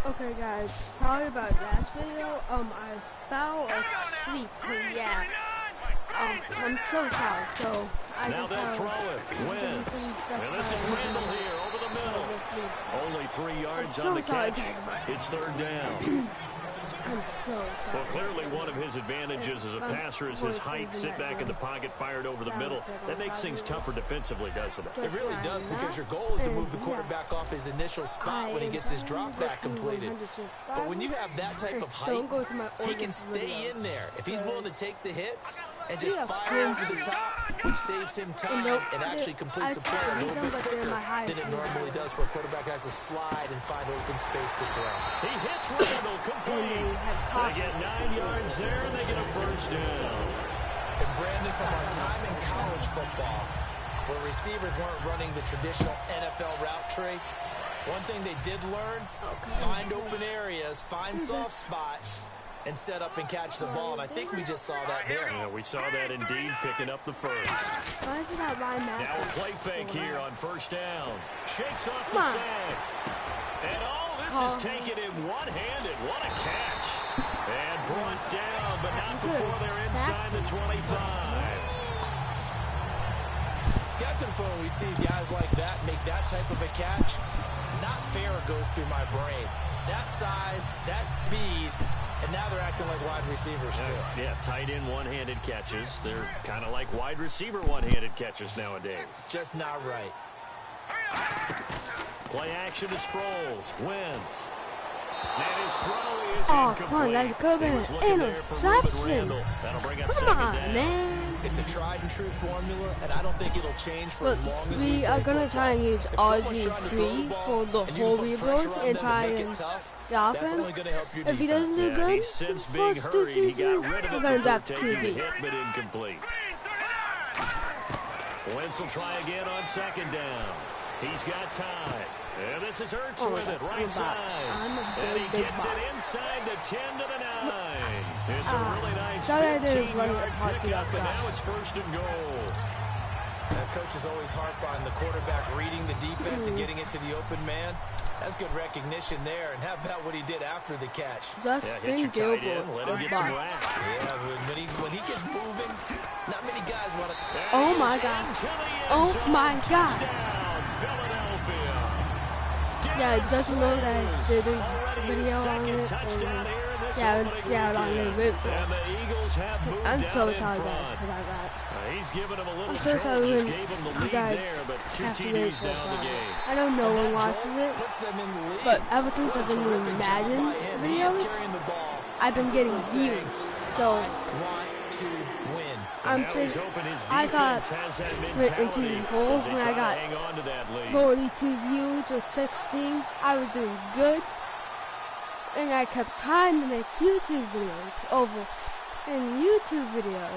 Okay guys, sorry about last video. I fell asleep. Yeah. I'm so sorry. So now they'll throw it. Wins. And this is Randall here over the middle. Only 3 yards on the catch. It's third down. I'm so sorry. Well, clearly one of his advantages as a passer is his height. Sit back in the pocket, fired over the middle. That makes things tougher defensively, doesn't it? It really does, because your goal is to move the quarterback off his initial spot when he gets his drop back completed. But when you have that type of height, he can stay in there. If he's willing to take the hits and just fire over the top, which saves him time and actually completes a play a little bit quicker than it normally does for a quarterback who has to slide and find open space to throw. He hits Randall complete. They get 9 yards there, and they get a first down. And Brandon, from our time in college football, where receivers weren't running the traditional NFL route tree, one thing they did learn, find open areas, find soft spots, and set up and catch the ball. And I think we just saw that there. Yeah, we saw that indeed, picking up the first. Why is it that line now a play fake here on first down. Shakes off the sack. And this is taken in one-handed. What a catch. And brought down, but not before they're inside the 25. It's got to the point where we see guys like that make that type of a catch. Not fair goes through my brain. That size, that speed, and now they're acting like wide receivers too. Yeah, tight end one-handed catches. They're kind of like wide receiver one-handed catches nowadays. Just not right. Play action to Sproles. Wins. And his throw is incomplete. Come on, that could have been an interception. Come on, man. It's a tried and true formula, and I don't think it'll change for as long as we are going to try and use RG3 for the whole rebuild and try and the offense. If he doesn't do good first 2 seasons, we're going to draft QB. But incomplete. Wentz will try again on second down. He's got time. And this is Ertz with it, right side. And he gets it inside the 10 to the 9. It's a really nice 15-yard pickup, and now it's first and goal. Coaches always harp on the quarterback reading the defense and getting it to the open man. That's good recognition there. And how about what he did after the catch? Justin Gilbert. Let him get some rest. Yeah, when he gets moving, not many guys want to. Oh my God. Oh my God. Yeah, I just know that I did a video on it. And it's out on the rip. I'm so sorry guys about that. I'm so sorry when you guys have to wait so far. I know no one watches it, but ever since I've been doing Madden videos, I've been getting views. So I thought in season 4 when I got 42 views or 16, I was doing good. And I kept trying to make YouTube videos over and again.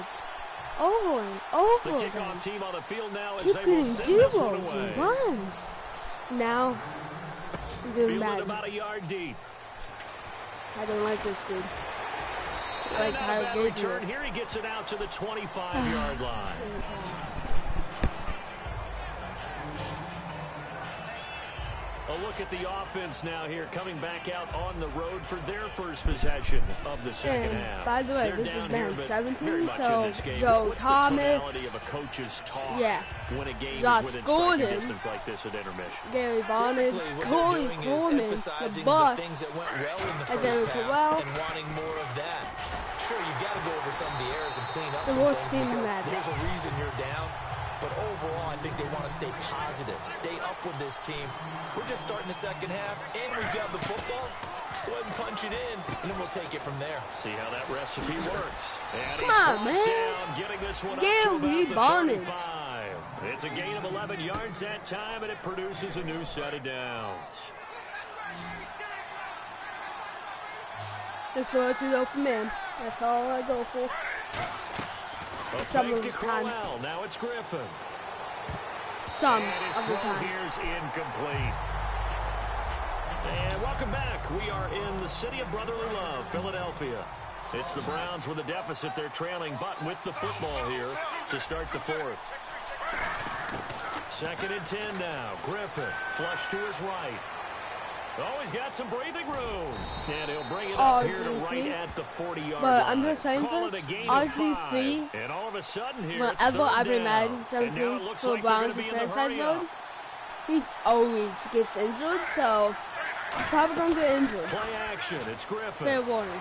Keep getting zeros and ones. Now I'm doing Madden. I don't like this dude. I like how good he is. Here he gets it out to the 25-yard line. A look at the offense now here, coming back out on the road for their first possession of the second half. By the way, this is man 17, so Joe Thomas, Josh Gordon, Gary Barnes, Corey Coleman, the Bucks, and then Terrell. Sure, you've got to go over some of the errors and clean up the worst team in that. There's a reason you're down. But overall, I think they want to stay positive, stay up with this team. We're just starting the second half, and we've got the football. Let's go ahead and punch it in, and then we'll take it from there. See how that recipe works. And come on, man. Down, getting this one Gary Barnes. It's a gain of 11 yards that time, and it produces a new set of downs. Let's throw it to the open man. That's all I go for. Some of the time. Now it's Griffin. Some of the time. Here's incomplete. And welcome back. We are in the city of brotherly love, Philadelphia. It's the Browns with a deficit. They're trailing, but with the football here to start the fourth. 2nd and 10 now. Griffin, flush to his right. Oh, he's got some breathing room. And he'll bring it up here to right at the 40-yard line. But I'm just saying this, RG3, and all of a sudden here, whenever I play Madden 17 for Browns and franchise mode, he always gets injured, so he's probably going to get injured. Play action, it's Griffin. Fair warning.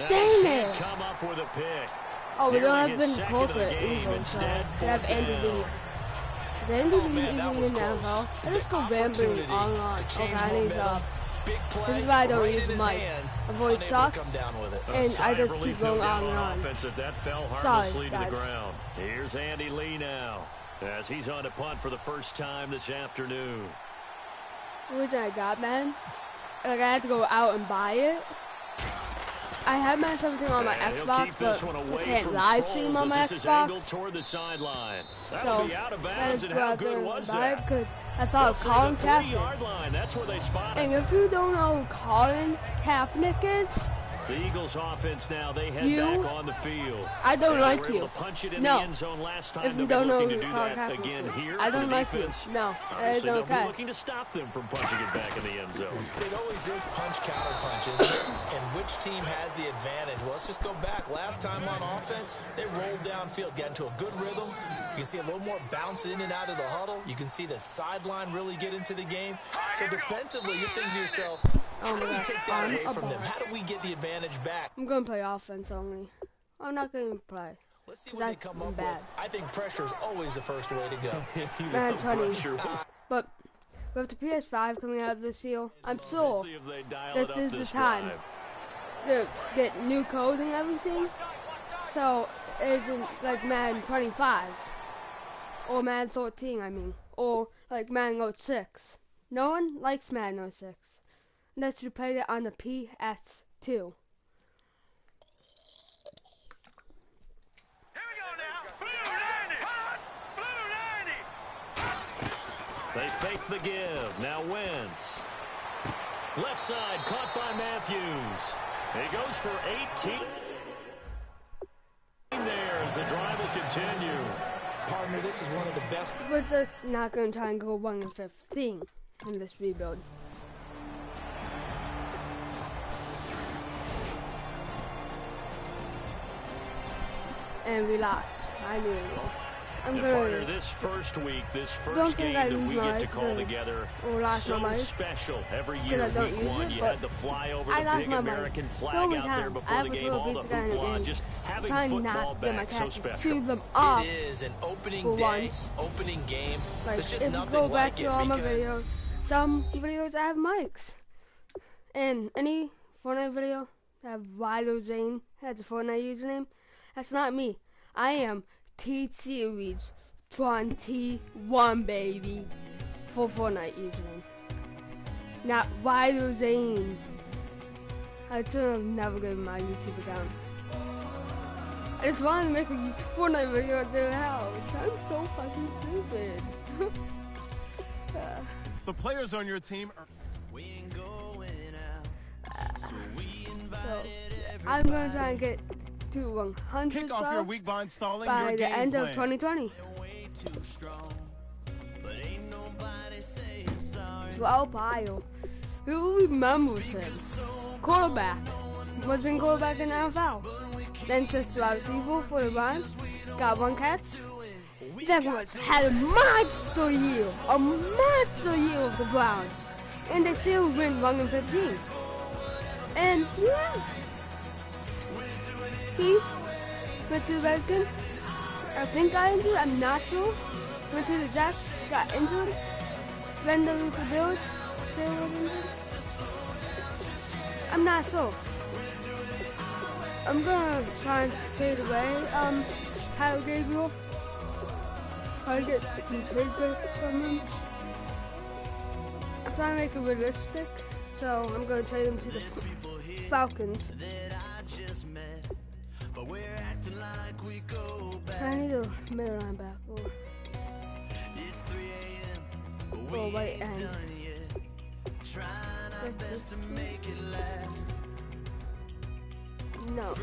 Dang it! Come up with a pick. Oh, we don't have been corporate info, so we have Andy Lee. Is Andy Lee even in the NFL? I just go rambling on and on. Okay, I need help. This is why I don't use the mic. My voice sucks, and I just keep going on and on. Sorry, guys. Here's Andy Lee now, as he's on to punt for the first time this afternoon. What was that I got, man? Like, I had to go out and buy it. I have Madden 17 on my Xbox, but I can't live stream on my Xbox. So I just go out there and buy it because I saw Colin Kaepernick. And if you don't know who Colin Kaepernick is, the Eagles offense now, they head back on the field. I don't like you. No. If you don't know who Colin Kaepernick is, I don't like you. No, it's okay. Looking to stop them from punching it back in the end zone. It always is punch counter punches, and which team has the advantage? Well, let's just go back. Last time on offense, they rolled downfield, got into a good rhythm. You can see a little more bounce in and out of the huddle. You can see the sideline really get into the game. So defensively, you're thinking to yourself, how do we take that away from them? How do we get the advantage back? I'm going to play offense only. I'm not going to play. Let's see what they come up with. I think pressure is always the first way to go. Man, Tony. But with the PS5 coming out of this year, I'm sure this is the time to get new codes and everything. So it isn't like Madden 25 or Madden 13, I mean, or like Madden 06. No one likes Madden 06. Unless you play it on the PS2. They fake the give. Now Wentz. Left side caught by Matthews. He goes for 18. There as the drive will continue. Partner, this is one of the best. But that's not going to try and go 1-15 in this rebuild. And relax. I knew it. I'm gonna. This first week, this first game that we get to call together, so special. Every year, week one, you had to fly over the big American flag out there before the game, all the hoopla, just having football back, so special. It is an opening day, opening game. There's just nothing like it. If you go back to all my videos, some videos I have mics, and any Fortnite video that have Wilo Zane has a Fortnite username. That's not me. I am T-Series 21, baby, for Fortnite username. Not Wilo Zane. I should have never given my YouTube account. I just wanted to make a Fortnite video at their house. I'm so fucking stupid. The players on your team are... So, I'm going to try and get to 100 subs by the end of 2020. So I'll buy him. Who remembers him? Quarterback. Wasn't quarterback in the NFL. Then just wide receiver for the Browns. Got 1 catch. Then had a monster year. A monster year of the Browns. And they still win 1-15. And yeah. He went to the Redskins. I think got injured. I'm not sure. Went to the Jets. Got injured. Then to the Bills. Still was injured. I'm not sure. I'm gonna try and trade away Kyle Gabriel. Probably get some trade picks from him. I'm trying to make it realistic. So I'm gonna trade him to the Falcons. I need a middle linebacker. Or right end. No.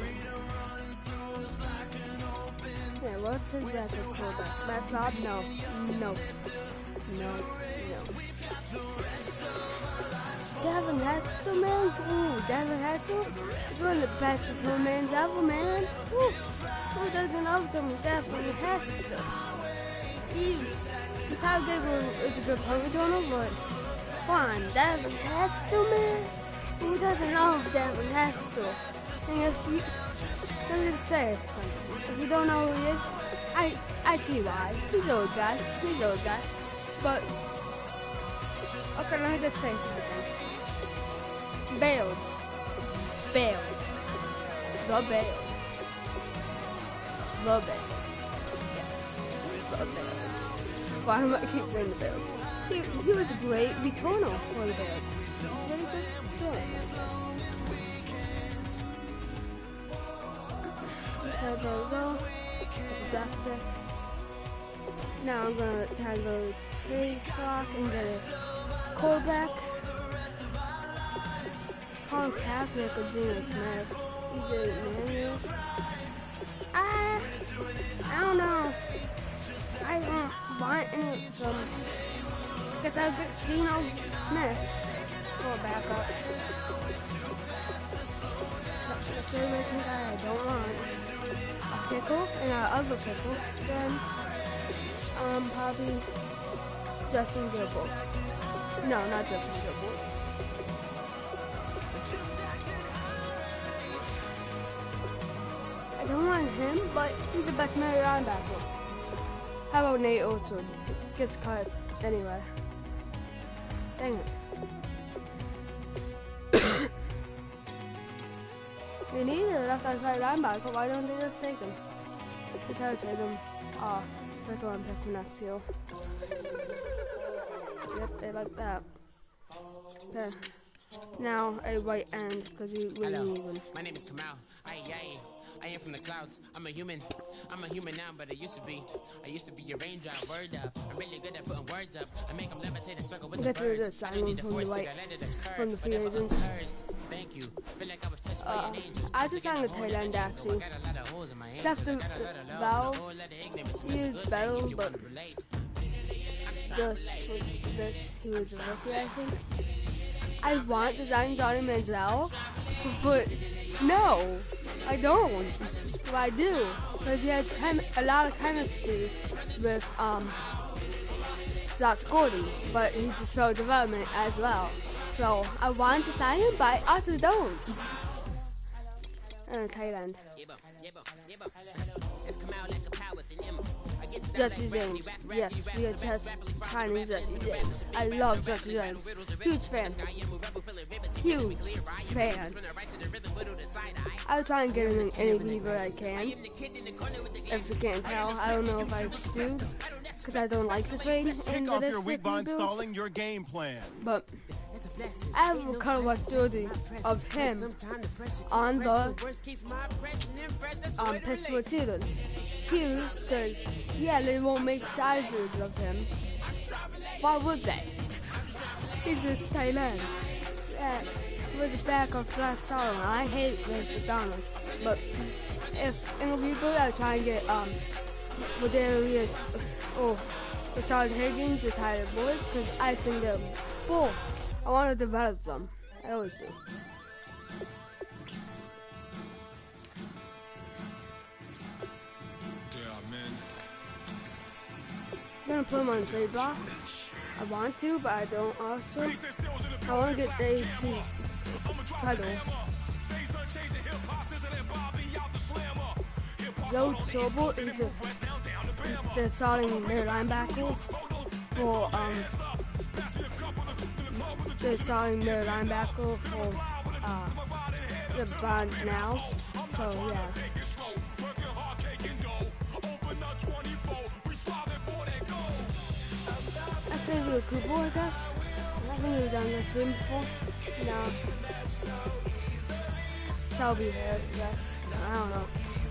Yeah, what's his backup quarterback? Matt Saab? No. No. No. Devin Hester, man. Ooh, Devin Hester is one of the best return mans ever, man. Ooh. Who doesn't love them? Devin Hester. Kyle Gabriel is a good punt returner, but come on, Devin Hester, man. Who doesn't love Devin Hester? And if you, let me just say something. If you don't know who he is, I see why. He's an old guy. But okay, let me just say something. Bales. The Bales. Yes. The Bales. Why do I keep saying the Bales? He was a great returner for the Bales. Really good returner for the Bales. Okay, there we go. It's a draft pick. Now I'm gonna tag the trade clock and get a quarterback. Colin Kaepernick or Geno Smith. He's a manual. I don't know. I don't want any of them. Because I'll get Geno Smith for a backup. So the same reason guy I don't want. A kicker and our other kicker. Then probably Justin Gilbert. No, not Justin Gilbert. I don't want him, but he's the best middle linebacker. How about Nate Olson? Gets cut anyway. Dang it. They need a left outside linebacker. Why don't they just take him? That's how I trade him. Second round pick for next year. Yep, they like that. Okay. Now a right end because we really need one. My name is Kamal. I am from the clouds. I'm a human now, but I used to be a raindrop. Word up. I'm really good at putting words up. I make them levitate and circle with the birds. I don't need the force to let it occur. From the free agents. Thank you. Feel like I was touched by an angel. I just signed a tight end actually. Except the Valve, he is better, but just with this, he was a rookie, I think. I want to sign Johnny Manziel, but no, I don't. Well, I do, because he has a lot of chemistry with Josh Gordon, but he's a slow development as well. So I want to sign him, but I also don't. And a tight end. Jesse James. Yes, we are just signing Jesse James. I love Jesse James. Huge fan. I'll try and get him in any beaver I can. If you can't tell, I don't know if I do, because I don't like this raid. Kick off your week by installing your game plan. But I have a colorless jersey of him on the Pittsburgh Steelers. It's huge because, yeah, they won't make sizes of him. Why would they? He's a tight end. Yeah, he was a backup last summer. I hate Vince McDonald. But if it'll be good, I'll try and get Ladarius or Rashard Higgins or Tyler Boyd, because I think they're both. I want to develop them. I always do. Yeah, man. I'm gonna put them on the trade block. I want to, but I don't also. I want to get the AFC title. Joe Chobo is the starting middle linebacker for the starting middle linebacker for the Browns now. So yeah. I'd say we were Cooper, I guess. I think he was on this team before. No. Shelby Harris, I guess. I don't know.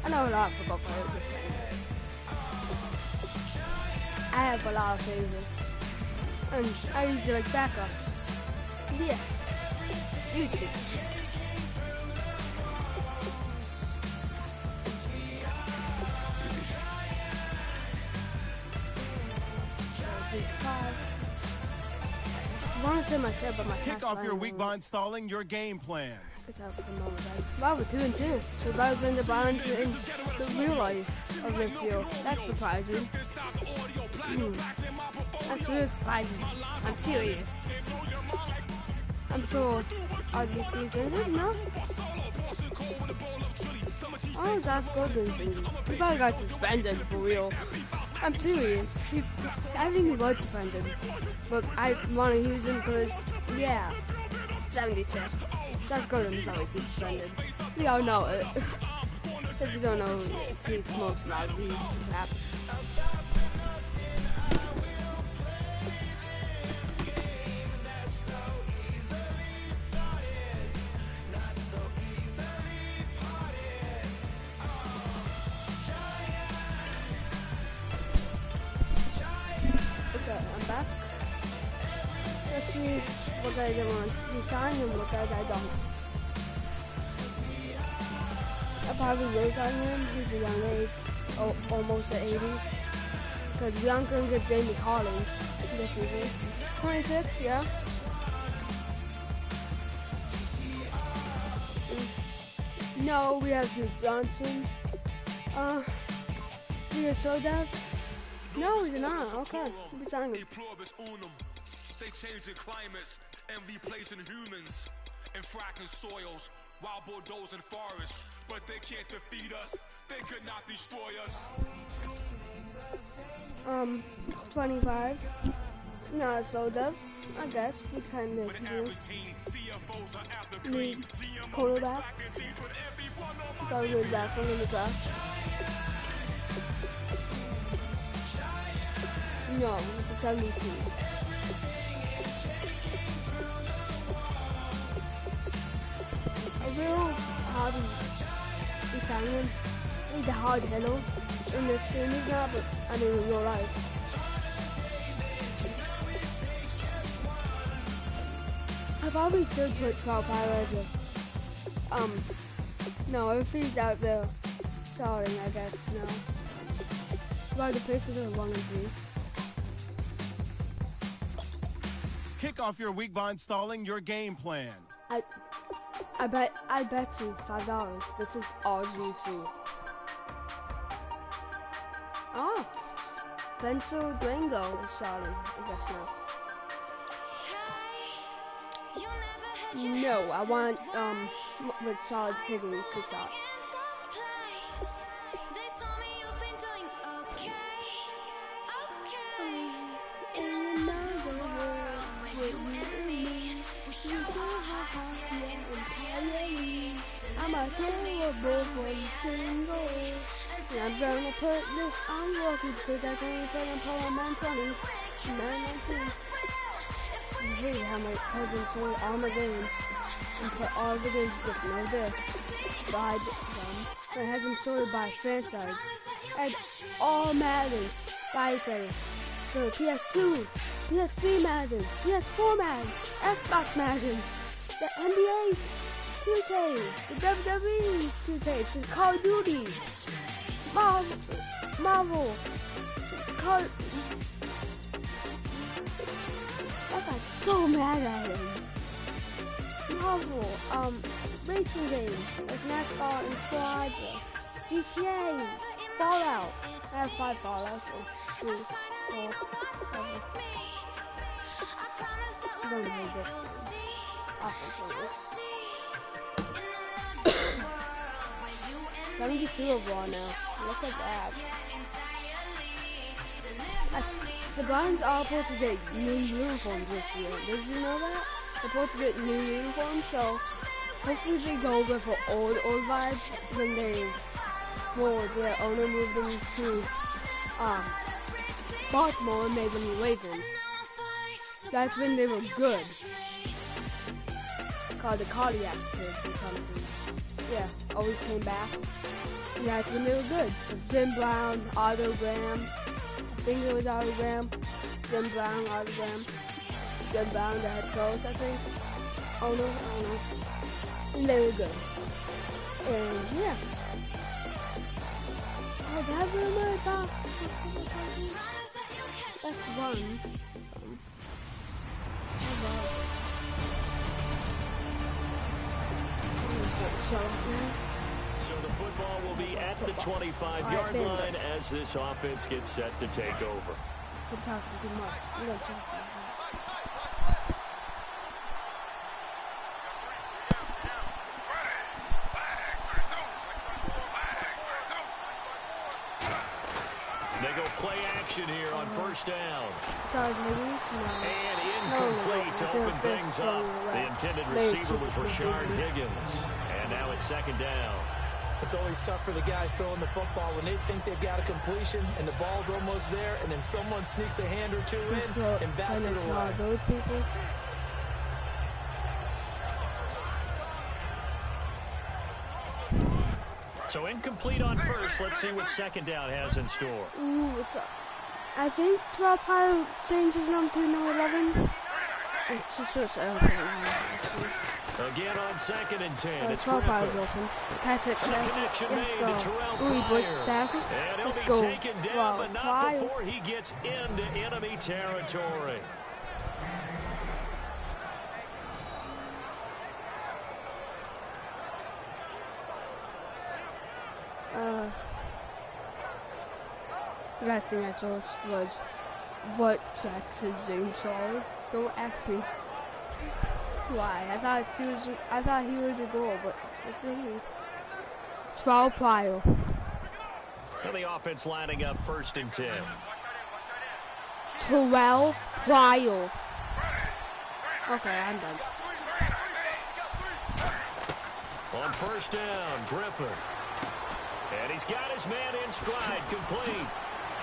I know a lot of football players, just saying. I have a lot of favorites. And I usually like backups. Yeah. Usually. week 5. I want to say myself, but my Kick off your week by installing your game plan. Good job for the moment, guys. Wow, we're 2-2. So better than the Browns in the real life of this year. That's surprising. That's really surprising. I'm serious. I'm sure RGT's in it, no? Oh, Josh Gordon's in it. He probably got suspended for real. I'm serious. I think he was suspended. But I want to use him because, yeah, 72. Josh Gordon's always suspended. We all know it. If you don't know, he smokes a lot of weed and crap. I'm back. Let's see what guys I want to sign and what guys I don't. I probably will sign him. He's a young age, almost at 80. Because we aren't going to get Jamie Collins this season. 26, yeah. No, we have Duke Johnson. Do you show that? No, we did not. Okay, we'll be signing him. They changing climates and replacing humans and fracking soils, wild bulldoze and forest, but they can't defeat us. They could not destroy us. 25. Not so dev. I guess we kind of do. Need quarterback. Got a good back one in the draft. No, it's a 72. A real hard Italian. He's a hard hitter in this game. He's not, but I mean in real life. I probably should put 12 Pirates. No, if he's out there starting, I guess, no. Well, the places are 1 and 3. Kick off your week by installing your game plan. I bet you $5. This is RGT. Oh, Pencil Durango is starting, I guess now. No, I want with solid picking to start. I'm a terrible single. And I'm gonna put this on walking because I can't put on Parliament 20. I hate how my cousins play all my games and put all the games with no this. Buy them. And I have them sorted by franchise. And all Madden by say. So PS2, PS3 Madden, PS4 Madden, Xbox Madden, the NBA 2K, the WWE 2K, the Call of Duty, Marvel, I got so mad at him. Marvel, racing games, like NASCAR and Forza, GTA, Fallout. I have 5 Fallouts, so 3, 4, 5. I don't hate this. Offense. 72 overall now. Look at that. The Browns are supposed to get new uniforms this year. Did you know that? They're supposed to get new uniforms, so hopefully they go with an old vibe when their owner moved them to Baltimore and made them the Ravens. That's when they were good. Called the Cardiac Kids or something. Yeah, always came back. Yeah, that's when they were good. With Jim Brown, Otto Graham. I think it was Otto Graham. Jim Brown, Otto Graham. Jim Brown, the head coach, I think. Oh no, I don't know. And they were good. And yeah. Oh, that really nice. That's one. So the football will be at the 25-yard line as this offense gets set to take over. I'm talking too much. You don't talk too much. They go play action here on first down. And incomplete to open things up. The intended receiver was Rashard Higgins. And now it's second down. It's always tough for the guys throwing the football when they think they've got a completion and the ball's almost there, and then someone sneaks a hand or two in and bats it away. Those people. So incomplete on first. Let's see what second down has in store. Ooh, what's up? I think 12 Pile changed his number to number 11. It's just Again on second and 10. It's 12 Pile's open. Catch it. Let's go. Ooh, he breaks tackle. Let's go. Wow, but not before he gets into enemy territory. Last thing I saw was what Jackson's name was. Don't ask me why. I thought he was a goal, but it's a he. 12 Pile. And the offense lining up first and 10. 12 Pile. Okay, I'm done. On first down, Griffin. And he's got his man in stride, complete.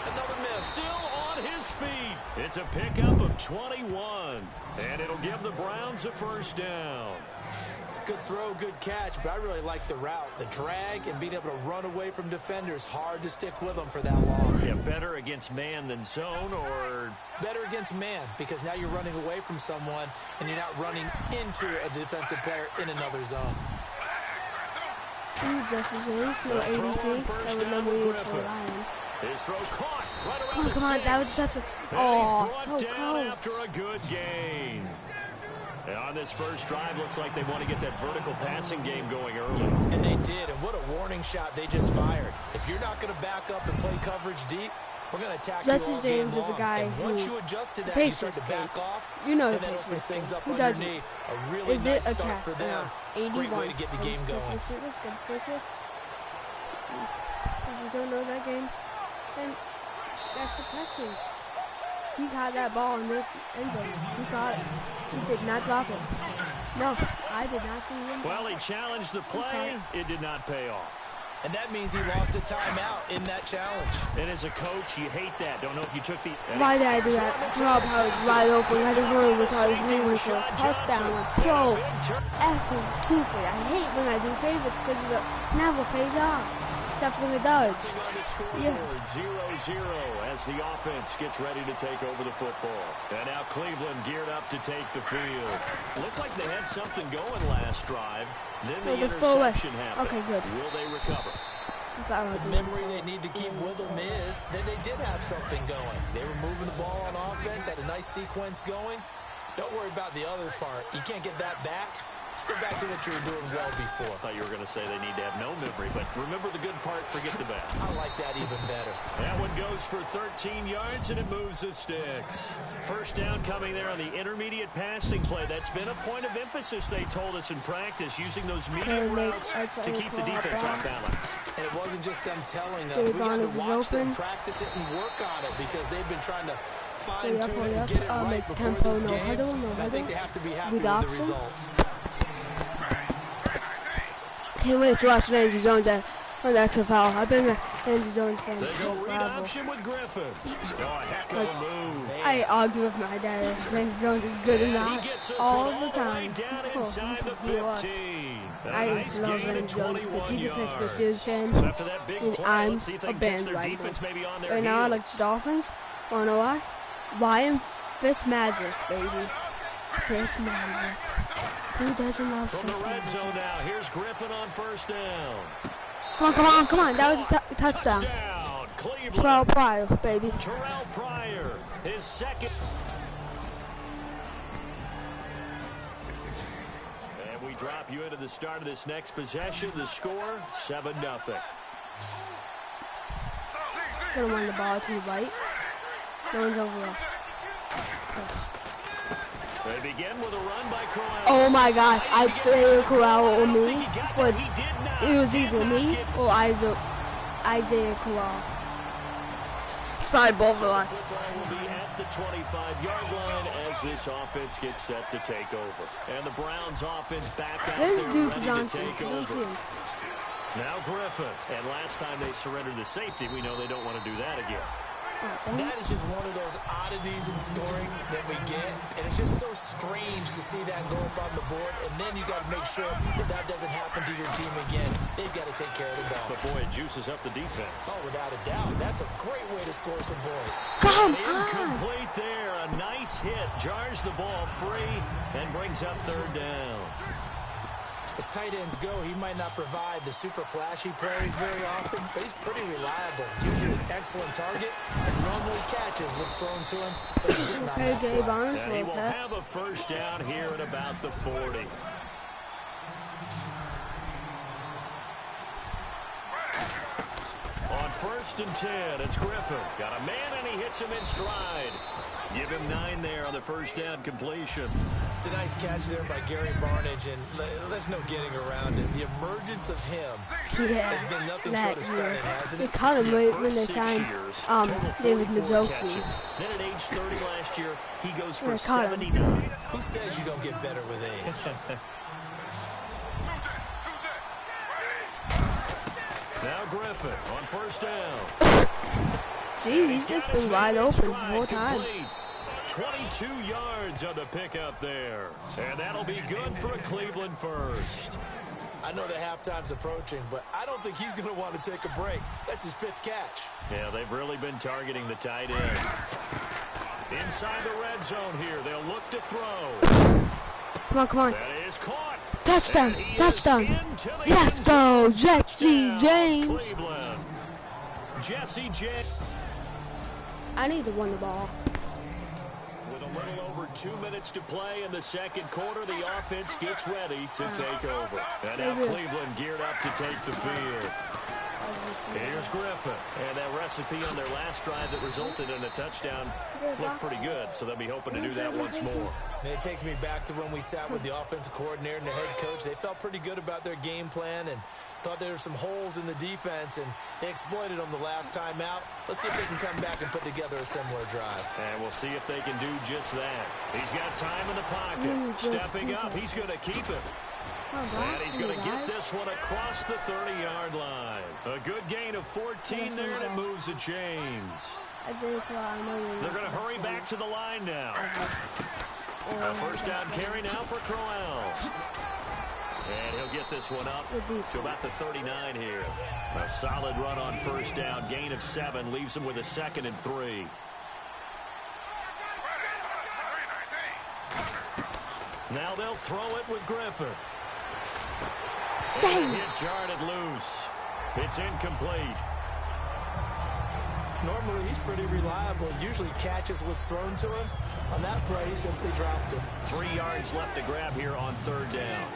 Another miss. Still on his feet. It's a pickup of 21. And it'll give the Browns a first down. Good throw, good catch, but I really like the route. The drag and being able to run away from defenders. Hard to stick with them for that long. Yeah, better against man than zone, or? Better against man, because now you're running away from someone and you're not running into a defensive player in another zone. Ooh, Justice Jones, no 83. That would never use for Lions. His throw caught right around come on, that was such a... Oh, so close. After a good gain. And on this first drive, looks like they want to get that vertical passing game going early. And they did, and what a warning shot they just fired. If you're not going to back up and play coverage deep, we're going to attack you all game long. Is a guy and once you adjust to that, you start to back off, you know, and that opens things up who underneath. A really is nice it a start catch? for them. 81. Great way to get the game going. If you don't know that game, then that's the passing. He got that ball in the end zone. He got it. He did not drop it. No, I did not see him. Well, he challenged the play. It did not pay off. And that means he lost a timeout in that challenge. And as a coach, you hate that. Don't know if you took the... Why did I do that? Rob was wide open. I just wanted to start moving for a touchdown. So effing stupid. I hate when I do favors because it never pays off. Except when it does. Yeah. 0-0 as the offense gets ready to take over the football. And now Cleveland geared up to take the field. Looked like they had something going last drive. Then the interception happened. Okay, good. Will they recover? The memory they need to keep with them is that they did have something going. They were moving the ball on offense, had a nice sequence going. Don't worry about the other part. You can't get that back. Let's go back to what you were doing well before. I thought you were going to say they need to have no memory, but remember the good part, forget the bad. I like that even better. That one goes for 13 yards, and it moves the sticks. First down coming there on the intermediate passing play. That's been a point of emphasis, they told us in practice, using those medium routes to keep the defense off balance. And it wasn't just them telling us. We had to watch them practice it and work on it because they've been trying to fine-tune it and get it right before this game. I think they have to be happy with the result. Can't wait to watch Randy Jones on the XFL. I've been a Randy Jones fan for forever. With Griffin. Oh, heck of a move. I argue with my dad if Randy Jones is good or not all the time. I love Randy Jones because he's a Pittsburgh Steelers fan, and I'm a bandwagon. Right now I like the Dolphins. Wanna know why? Ryan Fitzmagic, baby. Fitzmagic. Who doesn't love Fitzmagic? Now, here's Griffin on first down. Come on. That was a touchdown. 12 Pryor, baby. Terrell Pryor. His second. And we drop you into the start of this next possession. The score, 7-0. Gonna run the ball to the right. No one's over there. They begin with a run by Corral. Oh my gosh, I'd say Corral or me, but it was either me or Isaiah Corral. It's probably both of us. The football will be at the 25-yard line as this offense gets set to take over. And the Browns offense back out there Duke ready Johnson. to take over. Now Griffin. And last time they surrendered the safety, we know they don't want to do that again. That is just one of those oddities in scoring that we get, and it's just so strange to see that go up on the board, and then you got to make sure that that doesn't happen to your team again. They've got to take care of the ball. But boy, it juices up the defense. Oh, without a doubt. That's a great way to score some points. Come on! Incomplete there. A nice hit. Jars the ball free and brings up third down. As tight ends go, he might not provide the super flashy plays very often, but he's pretty reliable. Usually an excellent target, and normally catches what's thrown to him, but he did not. And he will have a first down here at about the 40. On 1st and 10, it's Griffin. Got a man, and he hits him in stride. Give him 9 there on the first down completion. It's a nice catch there by Gary Barnage, and there's no getting around it. The emergence of him has been nothing short of stunning, hasn't it? They caught him right when they signed David Mazzocchi. Then at age 30 last year, he goes for 79. Who says you don't get better with age? Now Griffin on first down. Jeez, he's just been wide open the whole time. 22 yards on the pickup there. And that'll be good for a Cleveland first. I know the halftime's approaching, but I don't think he's going to want to take a break. That's his 5th catch. Yeah, they've really been targeting the tight end. Inside the red zone here, they'll look to throw. Come on, come on. That is caught. Touchdown, touchdown. Let's go, Jesse James. Cleveland. Jesse James. I need to win the ball. With a little over 2 minutes to play in the second quarter, the offense gets ready to take over. And now Cleveland geared up to take the field. Here's Griffin. And that recipe on their last drive that resulted in a touchdown looked pretty good, so they'll be hoping to do that once more. It takes me back to when we sat with the offensive coordinator and the head coach. They felt pretty good about their game plan and thought there were some holes in the defense, and they exploited them the last time out. Let's see if they can come back and put together a similar drive. And we'll see if they can do just that. He's got time in the pocket. Stepping up, he's going to keep it. And he's going to get this one across the 30-yard line. A good gain of 14 there, and it moves to James. They're going to hurry back to the line now. A first down carry now for Corral. And he'll get this one up to about the 39 here. A solid run on first down. Gain of 7 leaves him with a 2nd and 3. Now they'll throw it with Griffin. And the hit jarred it loose. It's incomplete. Normally, he's pretty reliable. Usually catches what's thrown to him. On that play, he simply dropped it. 3 yards left to grab here on third down.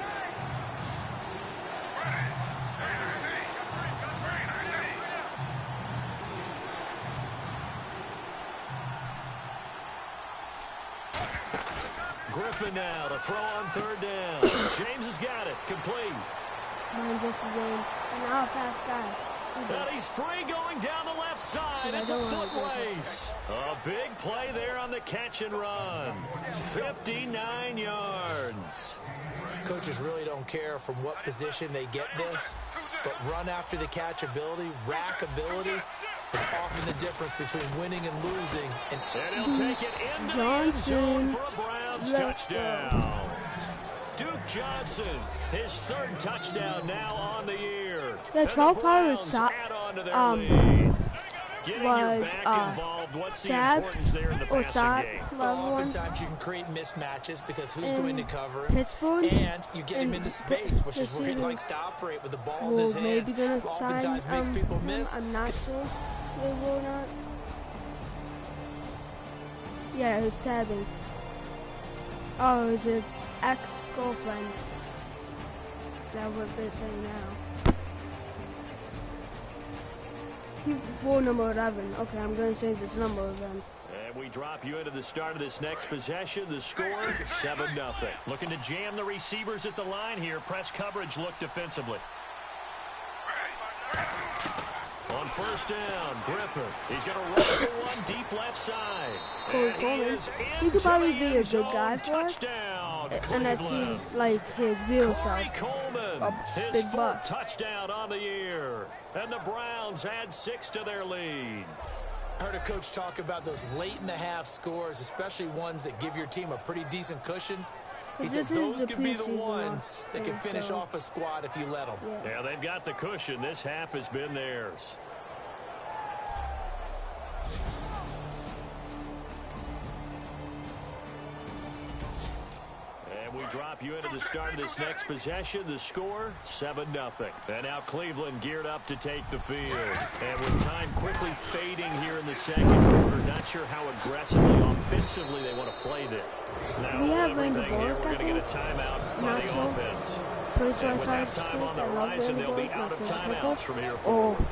Griffin now to throw on third down. James has got it. Complete. Mine Jesse James. And now a fast guy. And he's free going down the left side. It's a foot race. A big play there on the catch and run. 59 yards. Coaches really don't care from what position they get this, but run after the catch ability, rack ability, is often the difference between winning and losing. And he'll take it into the end zone for a Browns touchdown. Duke Johnson, his 3rd touchdown now on the year. The 12 players was sad or sad. Oftentimes you can create mismatches because who's going to cover him, Pittsburgh, and you get him into space, which is where he likes to operate with the ball in his hands. Oftentimes makes people miss. I'm not sure. They will not. Yeah, who's stabbing. Oh, is it ex-girlfriend? That's what they're saying now. He wore number 11. Okay, I'm going to change its number then. And we drop you into the start of this next possession. The score, 7-0. Looking to jam the receivers at the line here. Press coverage look defensively. On first down, Griffin. He's going to roll for one deep left side. Corey Coleman. He could probably be a good guy for us. Unless he's like his real self. Coleman, his fourth touchdown on the year. And the Browns add 6 to their lead. I heard a coach talk about those late in the half scores, especially ones that give your team a pretty decent cushion. He said those could be the ones that can finish off a squad if you let them. Yeah, they've got the cushion. This half has been theirs. And we drop you into the start of this next possession. The score, 7-0. And now Cleveland geared up to take the field. And with time quickly fading here in the second quarter, not sure how aggressively, offensively they want to play this. Now, we have in the ball, we're going to get a timeout by the offense. Pretty sure with that time on the horizon, they'll be out of timeouts from here forward.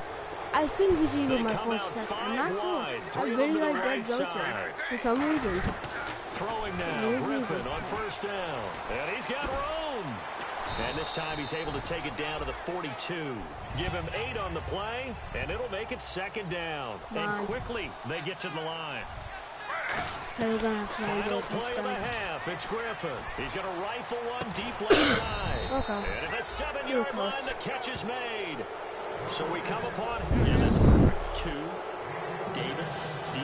I think he's either my first set. I'm not sure. I really like Greg Joseph for some reason. Throwing now, Griffin on first down. And he's got room. And this time he's able to take it down to the 42. Give him 8 on the play, and it'll make it second down. And quickly they get to the line. Final play of the half. It's Griffin. He's going to rifle one deep left side. Okay. And at the 7-yard line, the catch is made. So we come upon him. Yeah, that's perfect. 2. Davis deep.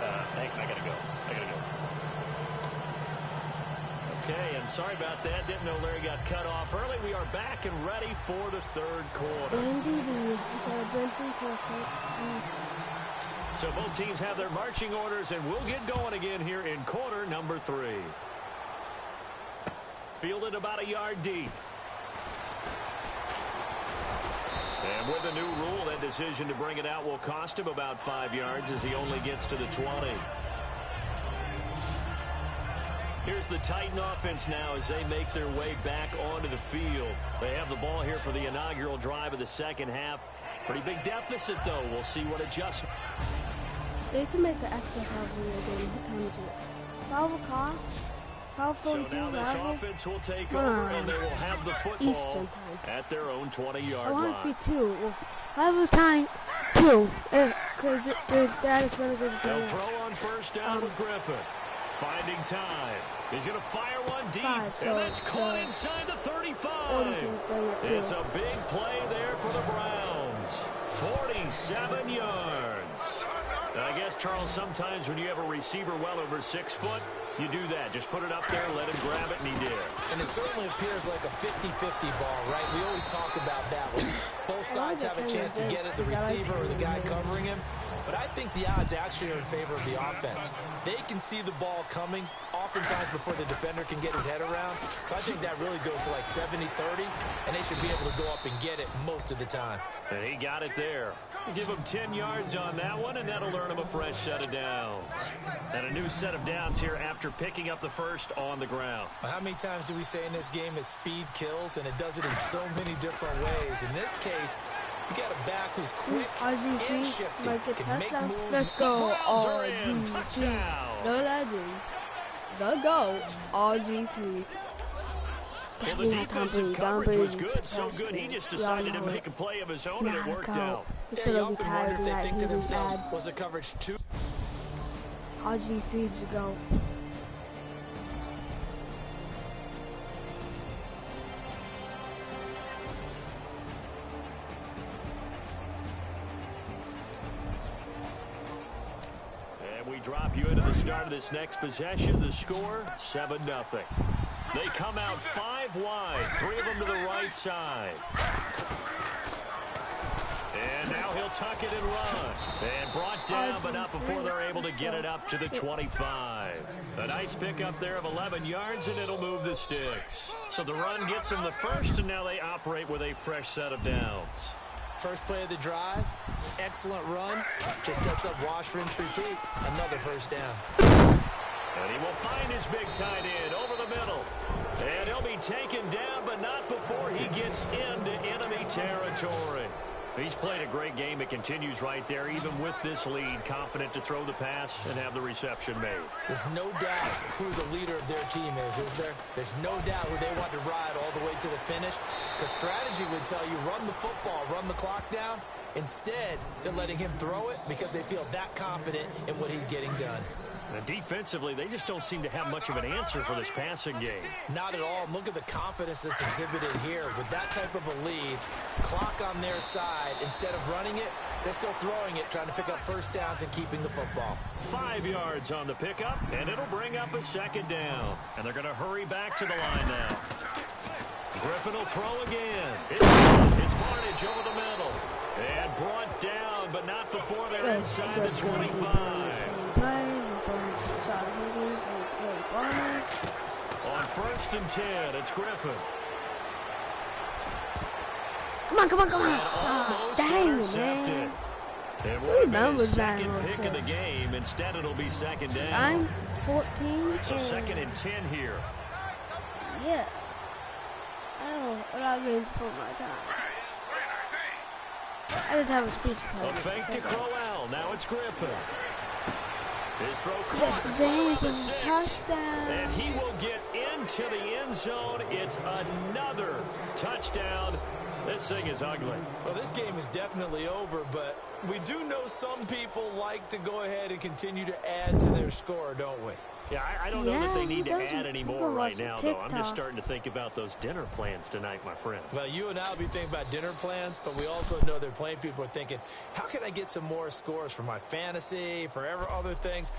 I got to go. Okay, and sorry about that. Didn't know Larry got cut off early. We are back and ready for the third quarter. So both teams have their marching orders, and we'll get going again here in quarter number 3. Fielded about a yard deep. And with the new rule, that decision to bring it out will cost him about 5 yards as he only gets to the 20. Here's the Titan offense now as they make their way back onto the field. They have the ball here for the inaugural drive of the second half. Pretty big deficit, though. We'll see what adjustment. They should make an extra half in the game. What time is it? 12 o'clock? 12:42. So now this offense will take over, and they will have the football Eastern time at their own 20-yard line. I want it to be 2. Well, I was time 2. Because that is going to go to the They'll throw on first down with Griffin. Finding time. He's going to fire one deep, and that's caught inside the 35. It's a big play there for the Browns. 47 yards. Now, I guess, Charles, sometimes when you have a receiver well over 6 foot, you do that. Just put it up there, let him grab it, and he did. And it certainly appears like a 50-50 ball, right? We always talk about that when both sides have a chance to get it, the receiver or the guy covering him. But I think the odds actually are in favor of the offense. They can see the ball coming oftentimes before the defender can get his head around. So I think that really goes to like 70-30, and they should be able to go up and get it most of the time. And he got it there. Give him 10 yards on that one, and that'll earn him a fresh set of downs. And a new set of downs here after picking up the first on the ground. Well, how many times do we say in this game is speed kills, and it does it in so many different ways. In this case, you got a back who's quick and shifty. Like a touchdown. Let's go, RG3. The legend. The GOAT, RG3. Well, the defensive coverage was good, so good he just decided to make a play of his own, and it worked out. He should have retired in that. He was bad. Was the coverage 2? RG3's the GOAT. Drop you into the start of this next possession. The score, 7-0. They come out 5 wide, 3 of them to the right side. And now he'll tuck it and run. And brought down, but not before they're able to get it up to the 25. A nice pickup there of 11 yards, and it'll move the sticks. So the run gets them the first, and now they operate with a fresh set of downs. First play of the drive, excellent run, just sets up wash, rinse, repeat. Another first down. And he will find his big tight end over the middle. And he'll be taken down, but not before he gets into enemy territory. He's played a great game. It continues right there, even with this lead, confident to throw the pass and have the reception made. There's no doubt who the leader of their team is there? There's no doubt who they want to ride all the way to the finish. The strategy would tell you, run the football, run the clock down. Instead, they're letting him throw it because they feel that confident in what he's getting done. And defensively, they just don't seem to have much of an answer for this passing game. Not at all. Look at the confidence that's exhibited here. With that type of a lead, clock on their side, instead of running it, they're still throwing it, trying to pick up first downs and keeping the football. 5 yards on the pickup, and it'll bring up a second down. And they're going to hurry back to the line now. Griffin will throw again. It's Barnage over the middle. And brought down, but not before they're inside the 25. On 1st and 10, it's Griffin. Come on. Oh, dang, man. And we're going to second pick of the game. Instead, it'll be second down. I'm 14. So 2nd and 10 here. Yeah. I'm not going to put my time. I just have a space play. A fake to Crowell. Now it's Griffin. His throw just James' touchdown. And he will get into the end zone. It's another touchdown. This thing is ugly. Well, this game is definitely over, but we do know some people like to go ahead and continue to add to their score, don't we? Yeah, I don't know that they need to add any more right now, though. I'm just starting to think about those dinner plans tonight, my friend. Well, you and I will be thinking about dinner plans, but we also know there are plenty of people are thinking, how can I get some more scores for my fantasy, for other things?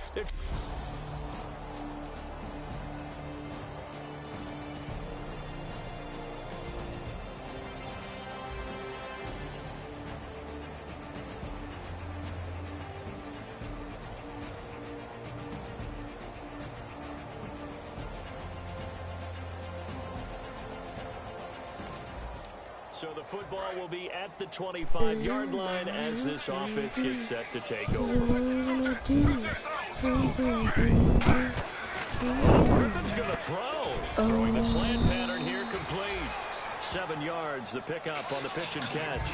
So the football will be at the 25-yard line as this offense gets set to take over. Griffin's going to throw. Throwing the slant pattern here complete. 7 yards, the pickup on the pitch and catch.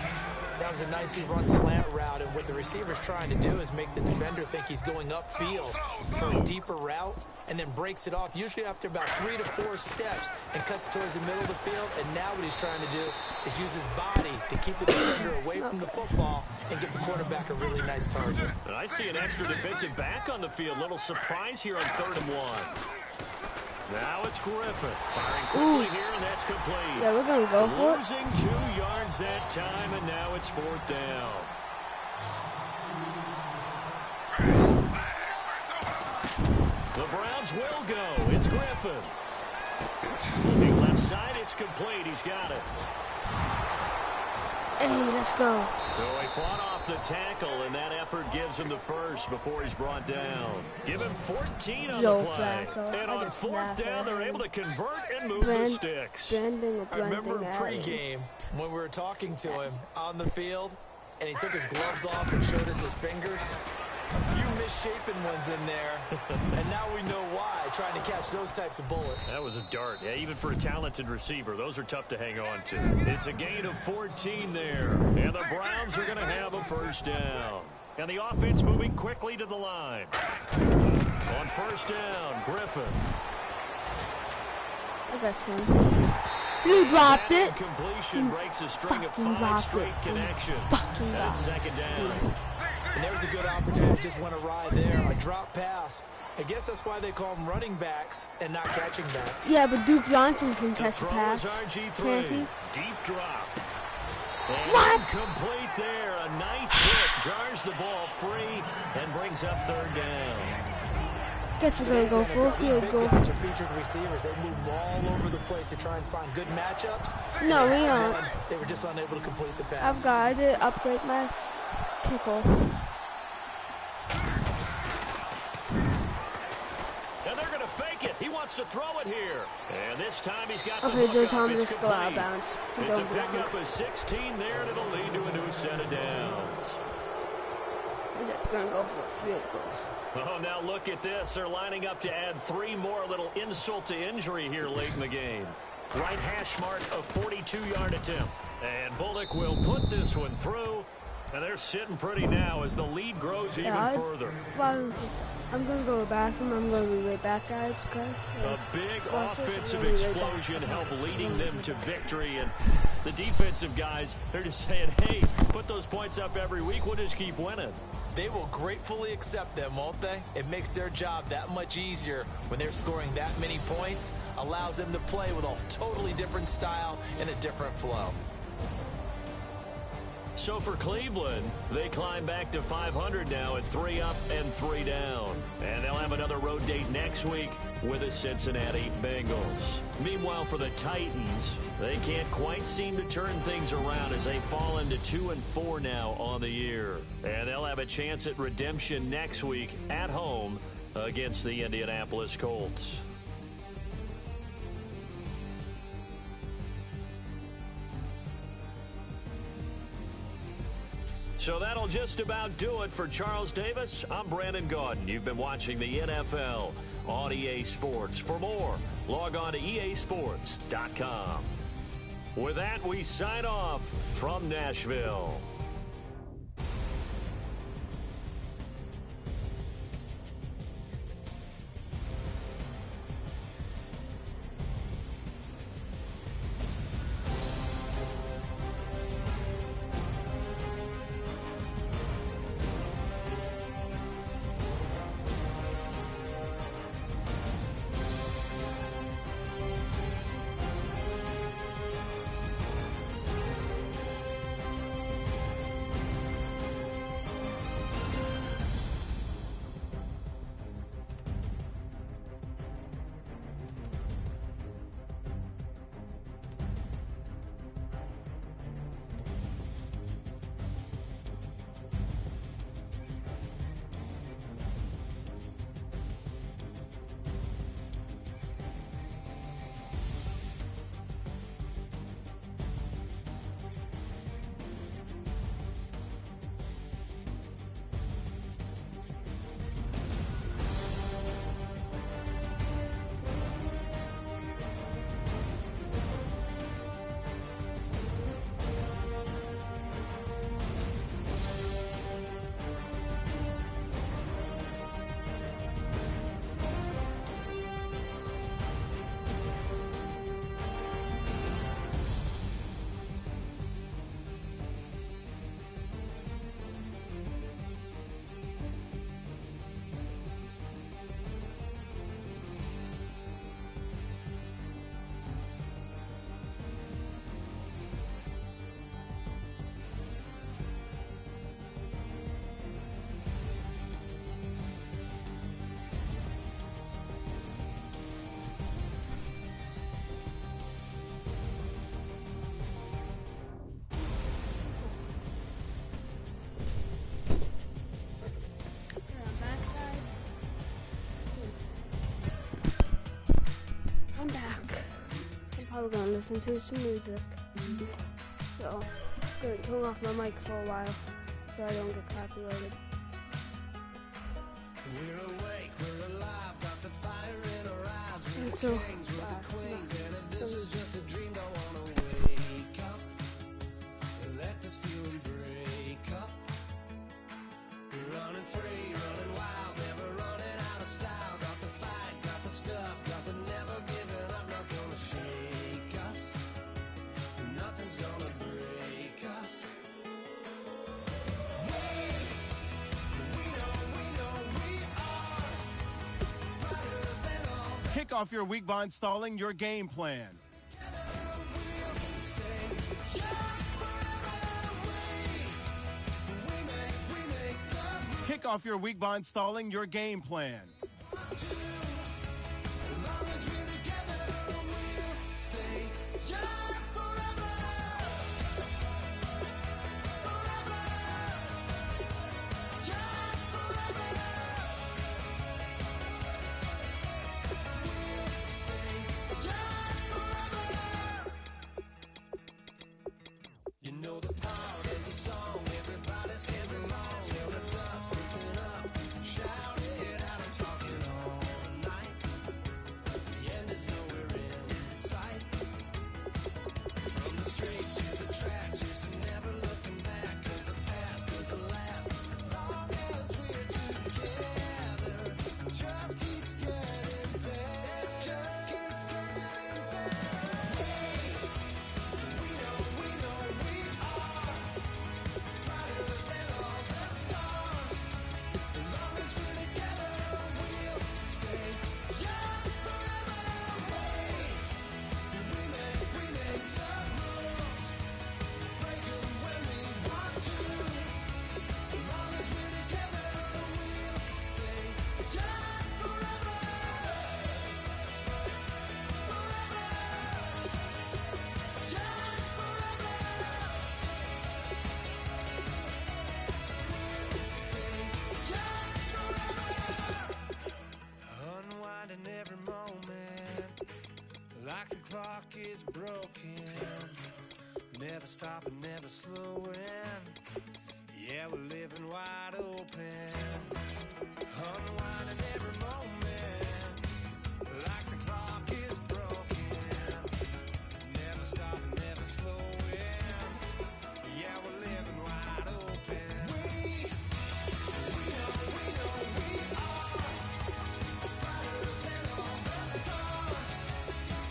That was a nicely run slant route, and what the receiver's trying to do is make the defender think he's going upfield for a deeper route, and then breaks it off, usually after about 3 to 4 steps, and cuts towards the middle of the field. And now what he's trying to do is use his body to keep the defender away from the football and give the quarterback a really nice target. And I see an extra defensive back on the field. Little surprise here on 3rd and 1. Now it's Griffin. Firing quickly here, and that's complete. Yeah, we're going to go for it. Losing 2 yards that time, and now it's 4th down. The Browns will go. It's Griffin. Looking left side, it's complete. He's got it. Hey, let's go. So he fought off the tackle, and that effort gives him the first before he's brought down. Give him 14 on the play. And on 4th down, they're able to convert and move the sticks. I remember pregame when we were talking to him on the field, and he took his gloves off and showed us his fingers. A few misshapen ones in there, and now we know why, trying to catch those types of bullets. That was a dart. Yeah, even for a talented receiver, those are tough to hang on to. It's a gain of 14 there, and the Browns are going to have a first down. And the offense moving quickly to the line. On 1st down, Griffin. I got him. You dropped it. Completion breaks a string of 5 straight connections. And it's 2nd down. And there was a good opportunity, just went awry there. A drop pass. I guess that's why they call them running backs and not catching backs. Yeah, but Duke Johnson can catch a pass. Can't he? Deep drop. And what? Complete there. A nice hit. Jars the ball free and brings up 3rd down. Guess we're going to go full field goal. Guys are featured receivers. They move all over the place to try and find good matchups. No, we aren't. They were just unable to complete the pass. I've got to upgrade my kickoff. And they're going to fake it. He wants wants to throw it here. And this time he's got okay, the so hook time up. to It's go out of complete. bounds. It's a pickup of 16 there, and it'll lead to a new set of downs. I'm just going to go for a field goal. Oh, now look at this. They're lining up to add 3 more, little insult to injury here late in the game. Right hash mark, a 42-yard attempt. And Bullock will put this one through. And they're sitting pretty now as the lead grows even further. Well, I'm going to go to the bathroom. I'm going to be right back, guys. A big offensive explosion helped leading them to victory. And the defensive guys, they're just saying, hey, put those points up every week. We'll just keep winning. They will gratefully accept them, won't they? It makes their job that much easier when they're scoring that many points. Allows them to play with a totally different style and a different flow. So for Cleveland, they climb back to 500 now at 3 up and 3 down. And they'll have another road date next week with the Cincinnati Bengals. Meanwhile, for the Titans, they can't quite seem to turn things around as they fall into 2-4 now on the year. And they'll have a chance at redemption next week at home against the Indianapolis Colts. So that'll just about do it for Charles Davis. I'm Brandon Gaudin. You've been watching the NFL on EA Sports. For more, log on to easports.com. With that, we sign off from Nashville. I'm back. I'm probably going to listen to some music. So, I'm going to turn off my mic for a while so I don't get copyrighted. We're awake, we're alive, got the fire in our eyes. We're So, kings, we're the queens, and if this is just a dream, don't wanna wake up. Let this feeling break up. We're running free, running wild, never running out of style. Got the fight, got the stuff, got the never giving up. Not gonna shake us, nothing's gonna break us. Kick off your week by installing your game plan. Kick off your week by installing your game plan. unwinding every moment, like the clock is broken. Never stopping, never slowing. Yeah, we're living wide open. Unwinding every moment, like the clock is broken. Never stopping, never slowing. Yeah, we're living wide open. We know we are brighter than all the stars.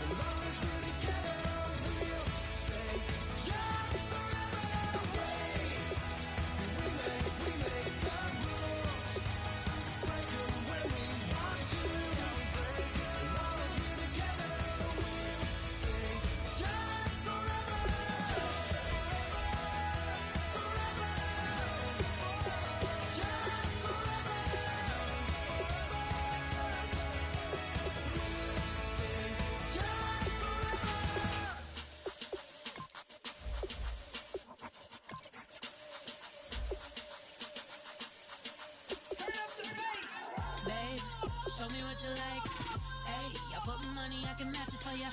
As long as we're together, we'll stay young forever. We make the rules, break them when we want to. As long as we're together, we'll stay young forever. Babe, show me what you like. Hey, I put money, I can match it for ya.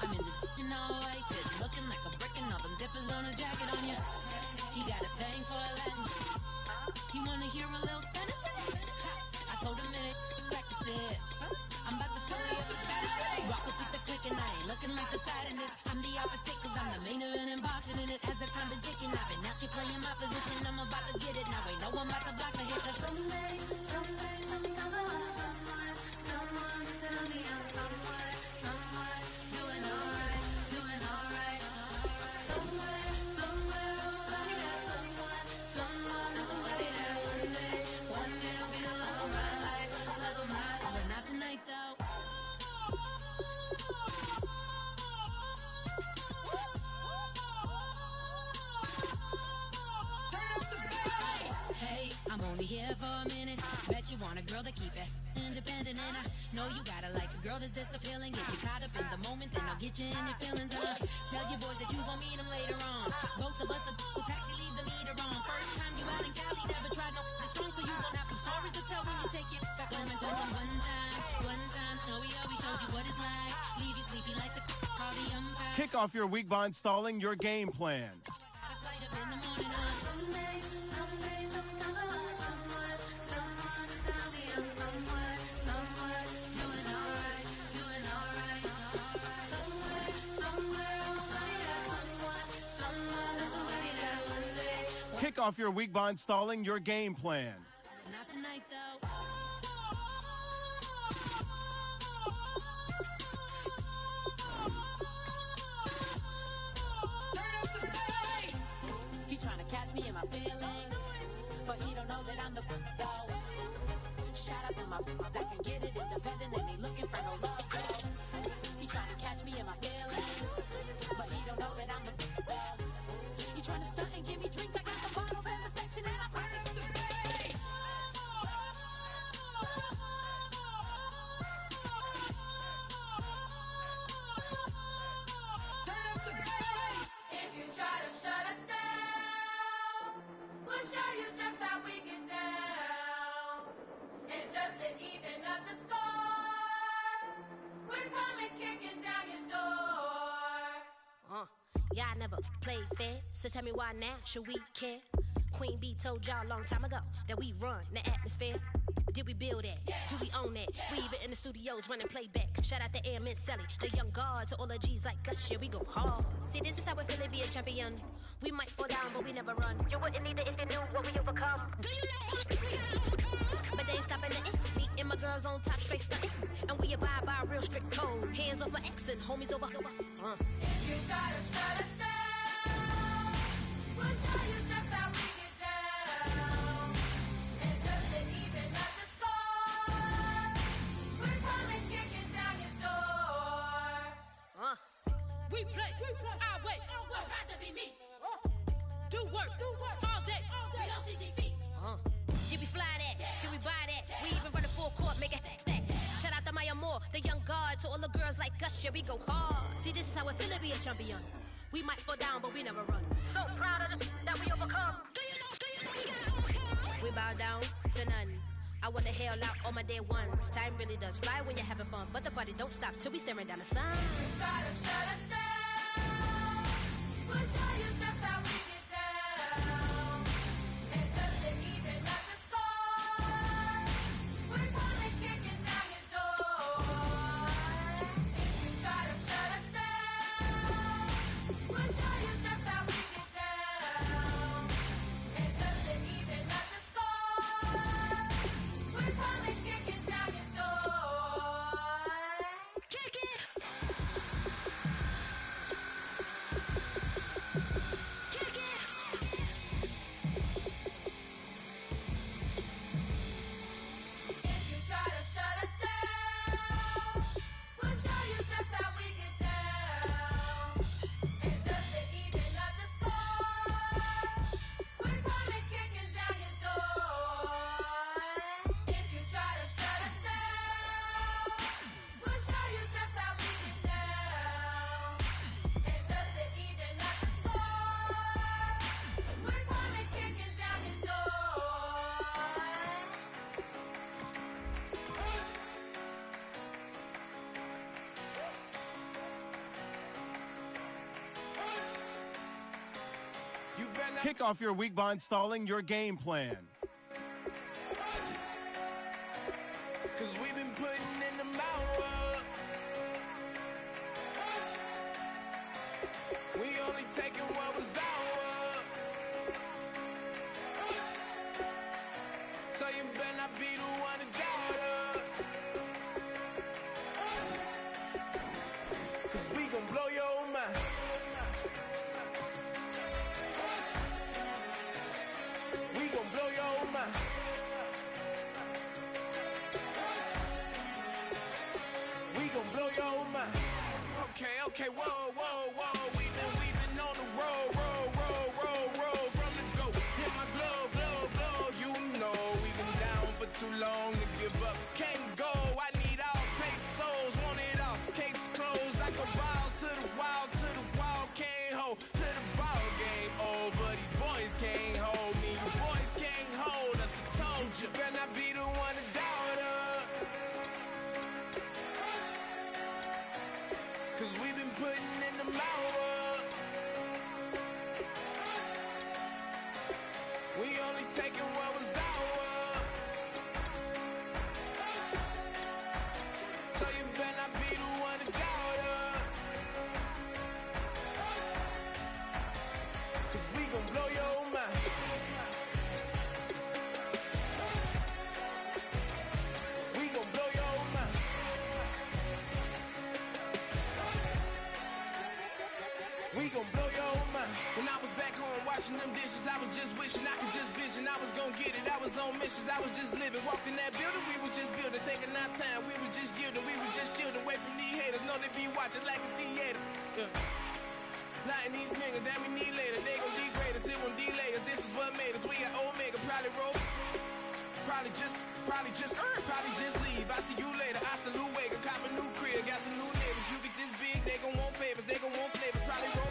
I'm in this in all white fit, looking like a brick and all them zippers on a jacket on ya. He got a thing for Latin. He wanna hear a little Spanish. I told him it ain't practice it. I'm about to fill you up with status. Walk up with the click and I ain't looking like the side in this. I'm the opposite cause I'm the main event and bossing in it. As the time been ticking, I've been out here playing my position. I'm about to get it now. Ain't no one about to block the hit. Cause someday, someone tell me I'm someone doing alright, doing alright. Somewhere, somebody that someone, somebody that one day will be the love of my life, love of my life. But not tonight though. Hey, I'm only here for a minute. Bet you want a girl to keep it independent, and I know you gotta like a girl that's this appealing. Get you caught up in the moment, then I'll get you in your feelings. Tell your boys that you gon' meet them later on. Both of us are so taxi, leave the meter on. First time you out in Cali, never tried no strong, so you gon' have some stories to tell when you take it back home and tell them one time, Snowy always showed you what it's like. Leave you sleepy like the call the umpire. Kick off your week by installing your game plan. Got a flight up in the morning on someday, someone tell me I'm someone doing alright, doing alright. Somewhere, somebody that somebody that one day. Kick off your week by installing your game plan. Not tonight though. He trying to catch me in my feelings, but he don't know that I'm the though. Shout out to my that can get it independent and ain't looking for no love though. He trying to catch me in my feelings, but he don't know that I'm the though. He trying to stunt and give me drinks. I got the bottles in the section and I promise to pay. If you try to shut us down, we'll show you just how we get down. And just to even up the score, we're coming kicking down your door. Y'all never played fair, so tell me why now should we care? Queen B told y'all a long time ago that we run the atmosphere. Did we build that? Do we own that? We even in the studios running playback. Shout out to Am and Sally, the young guards, to all the G's like us. Shit, we go hard. See, this is how we feel to be a champion. We might fall down, but we never run. You wouldn't need it if you knew what we overcome. Do you know what we overcome? But they ain't stopping nothing. Me and my girls on top, straight stunting. And we abide by a real strict code. Hands over X and homies over. If you try to shut us down, we'll show you just how we get down. And just to even up the score, we're coming kicking down your door. We play, our way. I'd rather be me. Do work all day. We don't see defeat. You be fly that, can we buy that? We even run a full court, make it stack. Shout out to Maya Moore, the young guard, to all the girls like us, yeah, we go hard. See, this is how it feel to be a champion. We might fall down, but we never run. So proud of that we overcome. Do you know we got overcome? We bow down to none. I wanna hail out all my day ones. Time really does fly when you're having fun, but the party don't stop till we staring down the sun. Try to shut us down. We'll show you just how we get down. And just to even up the score, we're coming kicking down your door. If you try to shut us down, we'll show you just how we get down. And just to even up the score, we're coming kicking down your door. Kick it! If you try to shut us down, we'll show you just how we get down. And just to even up the score, we're coming kicking down your door. If you try to shut us down, we'll show you just how we get down. And just to even up the score, we're coming kicking down your door. You better not Kick off your week by installing your game plan. Cause we've been putting in the hours. We only taking what was ours. So you better not be the one to doubt us. Cause we gon' blow your mind. We gon' blow your mind. We gon' blow your mind. Okay, whoa, whoa, whoa. We been on the road, roll from the go. Hit my blow. You know we been down for too long to give up. Can't go. I need all pesos, want it all. Case closed. I go balls to the wall, can't hold to the ball game over. These boys can't hold me. You boys can't hold us. I told you. Better not be the one to doubt us. Cause we've been putting in the hours. We only taking what was ours. So you better not be the one to doubt us. Cause we gon' blow your mind. We gon' blow your mind. We gon' blow your mind. When I was back home washing them dishes, I was just wishing I could just vision. I was gon' get it. I was on missions. I was just living. Walked in that building, we was just building. Taking our time, we was just yielding. We was just chilled away from these haters. Know they be watching like a theater. Yeah. Plotting these niggas that we need later. They gon' degrade us, it won't delay us. This is what made us. We got Omega, probably roll. Probably just leave. I see you later. I salute Wega, cop a new crib, got some new neighbors. You get this big, they gon' want favors, they gon' want flavors. Probably roll.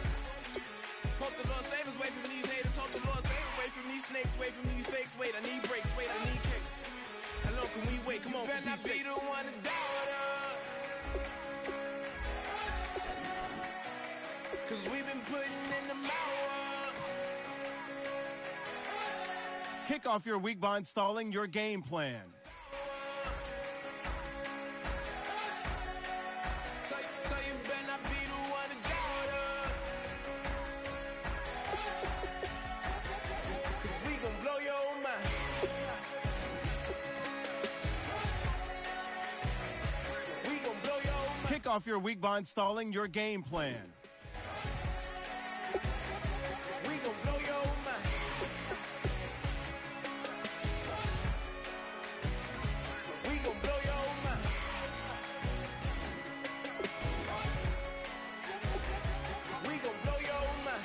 Hope the Lord save us, wait from these haters. Hope the Lord save us, wait from these snakes, wait from these fakes. Wait, I need breaks, wait, I need cake. How long can we wait? Come on, for peace sake. You better not be the one to doubt us. Cause we've been putting in the hours. Kick off your week by installing your game plan. So you better not be the one to doubt us. Cause we gon' blow your mind. We gon' blow your mind. Kick off your week by installing your game plan. We gon' blow your mind. We gon' blow your mind. We gon' blow your mind.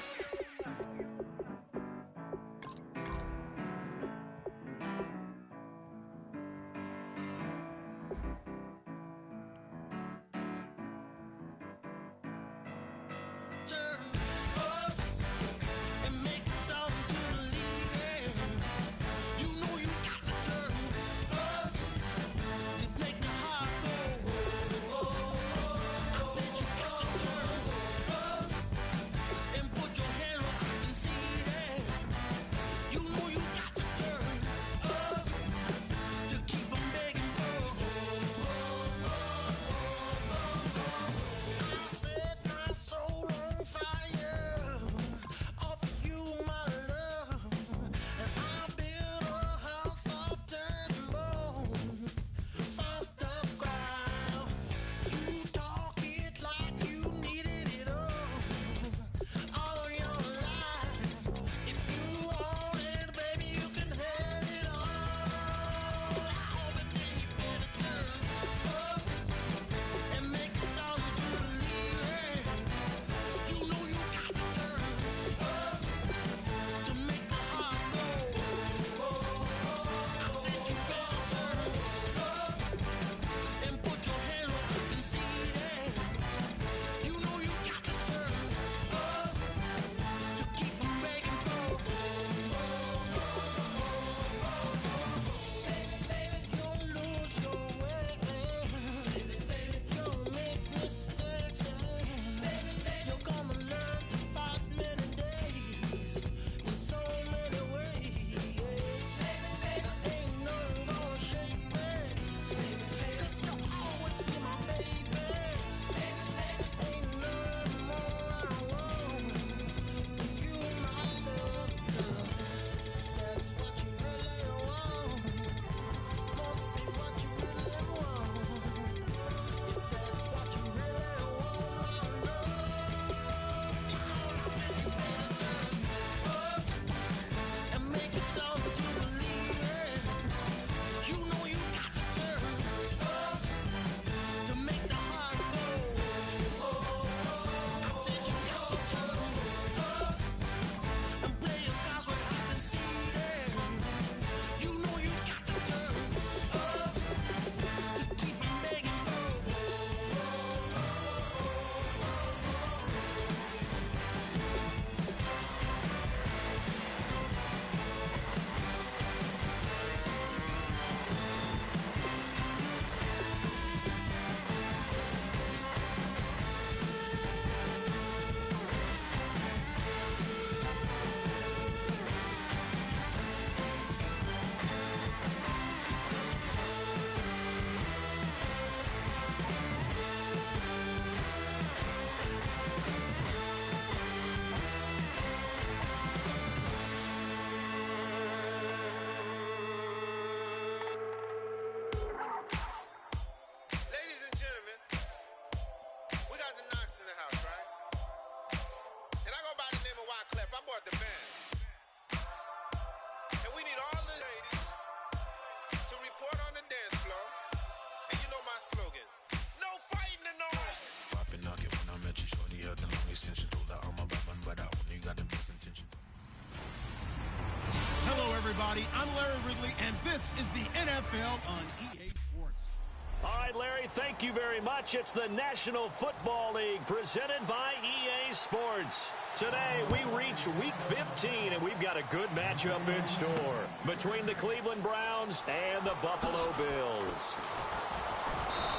everybody. I'm Larry Ridley, and this is the NFL on EA Sports. All right, Larry, thank you very much. It's the National Football League presented by EA Sports. Today, we reach Week 15, and we've got a good matchup in store between the Cleveland Browns and the Buffalo Bills.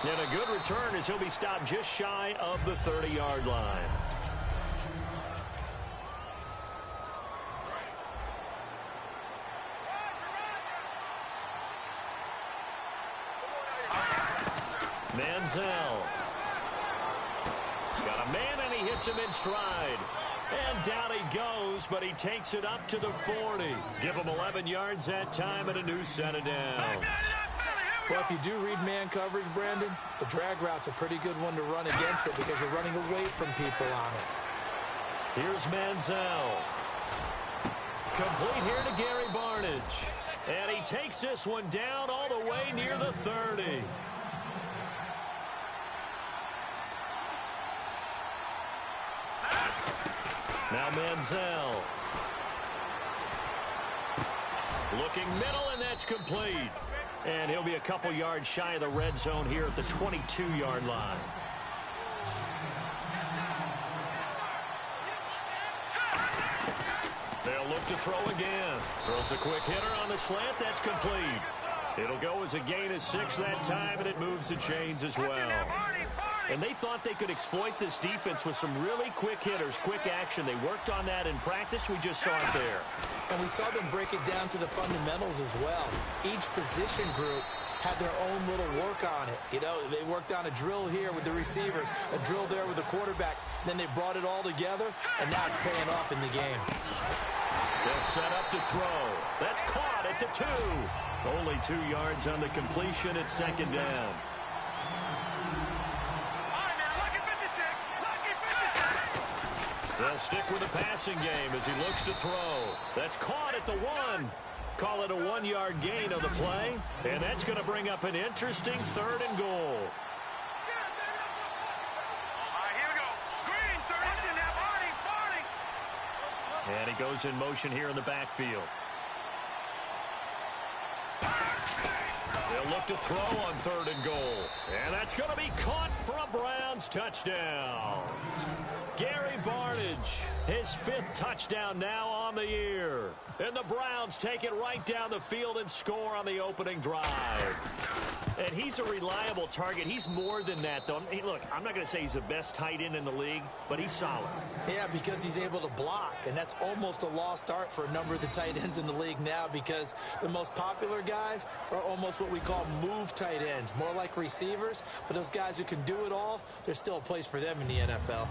And a good return as he'll be stopped just shy of the 30-yard line. Manziel. He's got a man, and he hits him in stride. And down he goes, but he takes it up to the 40. Give him 11 yards that time and a new set of downs. Well, if you do read man coverage, Brandon, the drag route's a pretty good one to run against it because you're running away from people on it. Here's Manziel. Complete here to Gary Barnidge. And he takes this one down all the way near the 30. Now Manziel. Looking middle, and that's complete. And he'll be a couple yards shy of the red zone here at the 22-yard line. They'll look to throw again. Throws a quick hitter on the slant. That's complete. It'll go as a gain of 6 that time, and it moves the chains as well. And they thought they could exploit this defense with some really quick hitters, quick action. They worked on that in practice. We just saw it there. And we saw them break it down to the fundamentals as well. Each position group had their own little work on it. You know, they worked on a drill here with the receivers, a drill there with the quarterbacks. Then they brought it all together, and now it's paying off in the game. They'll set up to throw. That's caught at the 2. Only 2 yards on the completion at second down. They'll stick with the passing game as he looks to throw. That's caught at the 1. Call it a 1-yard gain on the play. And that's going to bring up an interesting 3rd and goal. All right, here we go. Green, 30's in there. Barney. And he goes in motion here in the backfield. They'll look to throw on 3rd and goal. And that's going to be caught for a Browns touchdown. Gary Barnidge, his 5th touchdown now on the year. And the Browns take it right down the field and score on the opening drive. And he's a reliable target. He's more than that, though. Hey, look, I'm not going to say he's the best tight end in the league, but he's solid. Yeah, because he's able to block, and that's almost a lost art for a number of the tight ends in the league now because the most popular guys are almost what we call move tight ends, more like receivers. But those guys who can do it all, there's still a place for them in the NFL.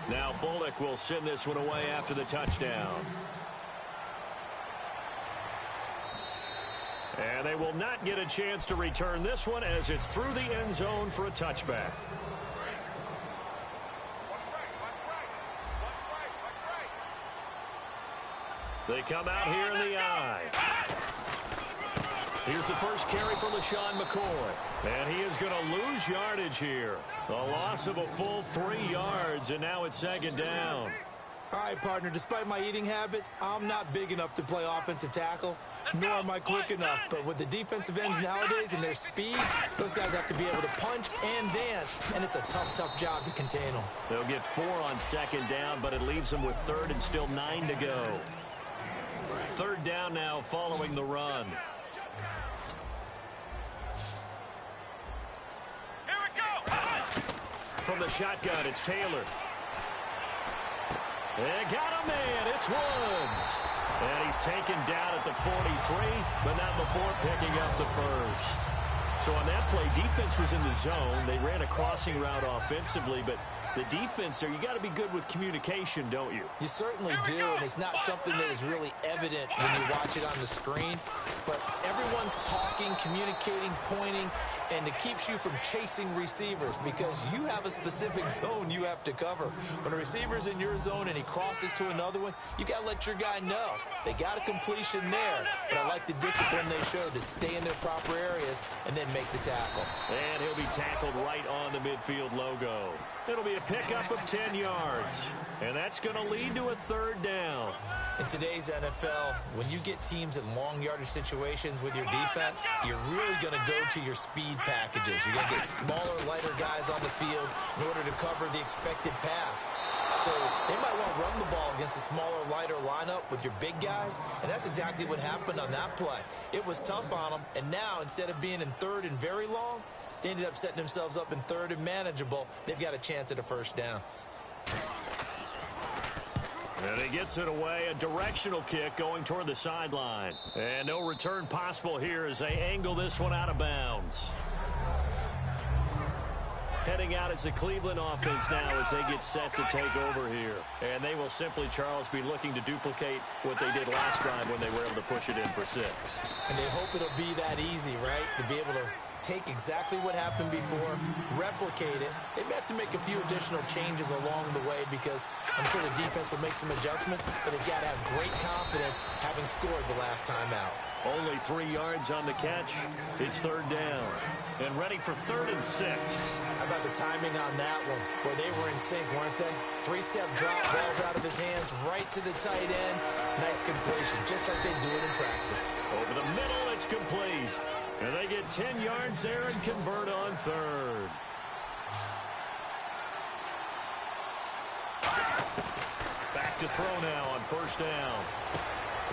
Now Bullock will send this one away after the touchdown. And they will not get a chance to return this one as it's through the end zone for a touchback. They come out here in the eye. Here's the first carry for LaShawn McCoy. And he is going to lose yardage here. A loss of a full 3 yards, and now it's second down. All right, partner, despite my eating habits, I'm not big enough to play offensive tackle, nor am I quick enough. But with the defensive ends nowadays and their speed, those guys have to be able to punch and dance, and it's a tough, tough job to contain them. They'll get 4 on second down, but it leaves them with 3rd and still 9 to go. 3rd down now following the run. From the shotgun, it's Taylor. They got a man. It's Woods. And he's taken down at the 43, but not before picking up the first. So on that play, defense was in the zone. They ran a crossing route offensively, but the defense there, you got to be good with communication, don't you? You certainly do, and it's not something that is really evident when you watch it on the screen. but everyone's talking, communicating, pointing, and it keeps you from chasing receivers because you have a specific zone you have to cover. When a receiver's in your zone and he crosses to another one, you got to let your guy know. They got a completion there, but I like the discipline they showed to stay in their proper areas and then make the tackle. And he'll be tackled right on the midfield logo. It'll be a pickup of 10 yards, and that's going to lead to a third down. In today's NFL, when you get teams in long yardage situations with your defense, you're really going to go to your speed packages. You're going to get smaller, lighter guys on the field in order to cover the expected pass. So they might want to run the ball against a smaller, lighter lineup with your big guys, and that's exactly what happened on that play. It was tough on them, and now instead of being in third and very long, they ended up setting themselves up in third and manageable. They've got a chance at a first down. And he gets it away, a directional kick going toward the sideline. And no return possible here as they angle this one out of bounds. Heading out is the Cleveland offense now as they get set to take over here. And they will simply, Charles, be looking to duplicate what they did last drive when they were able to push it in for 6. And they hope it'll be that easy, right? To be able to take exactly what happened before, replicate it. They may have to make a few additional changes along the way because I'm sure the defense will make some adjustments, but they've got to have great confidence having scored the last time out. Only 3 yards on the catch. It's third down. And ready for 3rd and 6. How about the timing on that one? Where they were in sync, weren't they? 3-step drop, balls out of his hands, right to the tight end. Nice completion, just like they do it in practice. Over the middle, it's complete. And they get 10 yards there and convert on 3rd. Back to throw now on 1st down.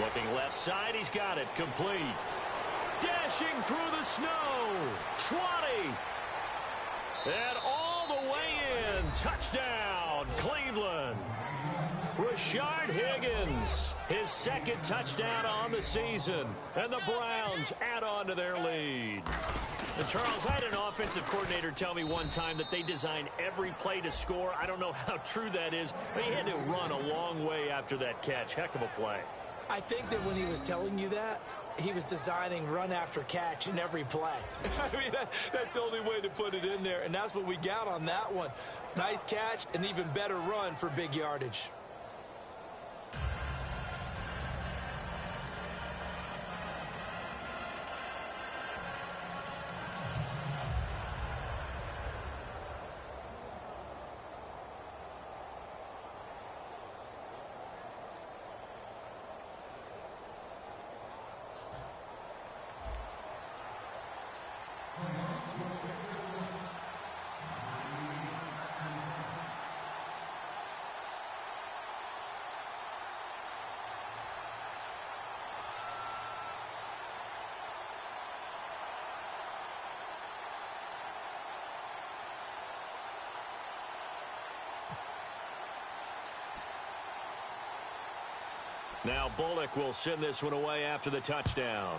Looking left side, he's got it, complete. Dashing through the snow, 20. And all the way in, touchdown, Cleveland. Rashard Higgins, his 2nd touchdown on the season. And the Browns add on to their lead. And Charles, I had an offensive coordinator tell me one time that they design every play to score. I don't know how true that is, but he had to run a long way after that catch. Heck of a play. I think that when he was telling you that, he was designing run after catch in every play. I mean, that's the only way to put it in there, and that's what we got on that one. Nice catch, and even better run for big yardage. Now Bullock will send this one away after the touchdown.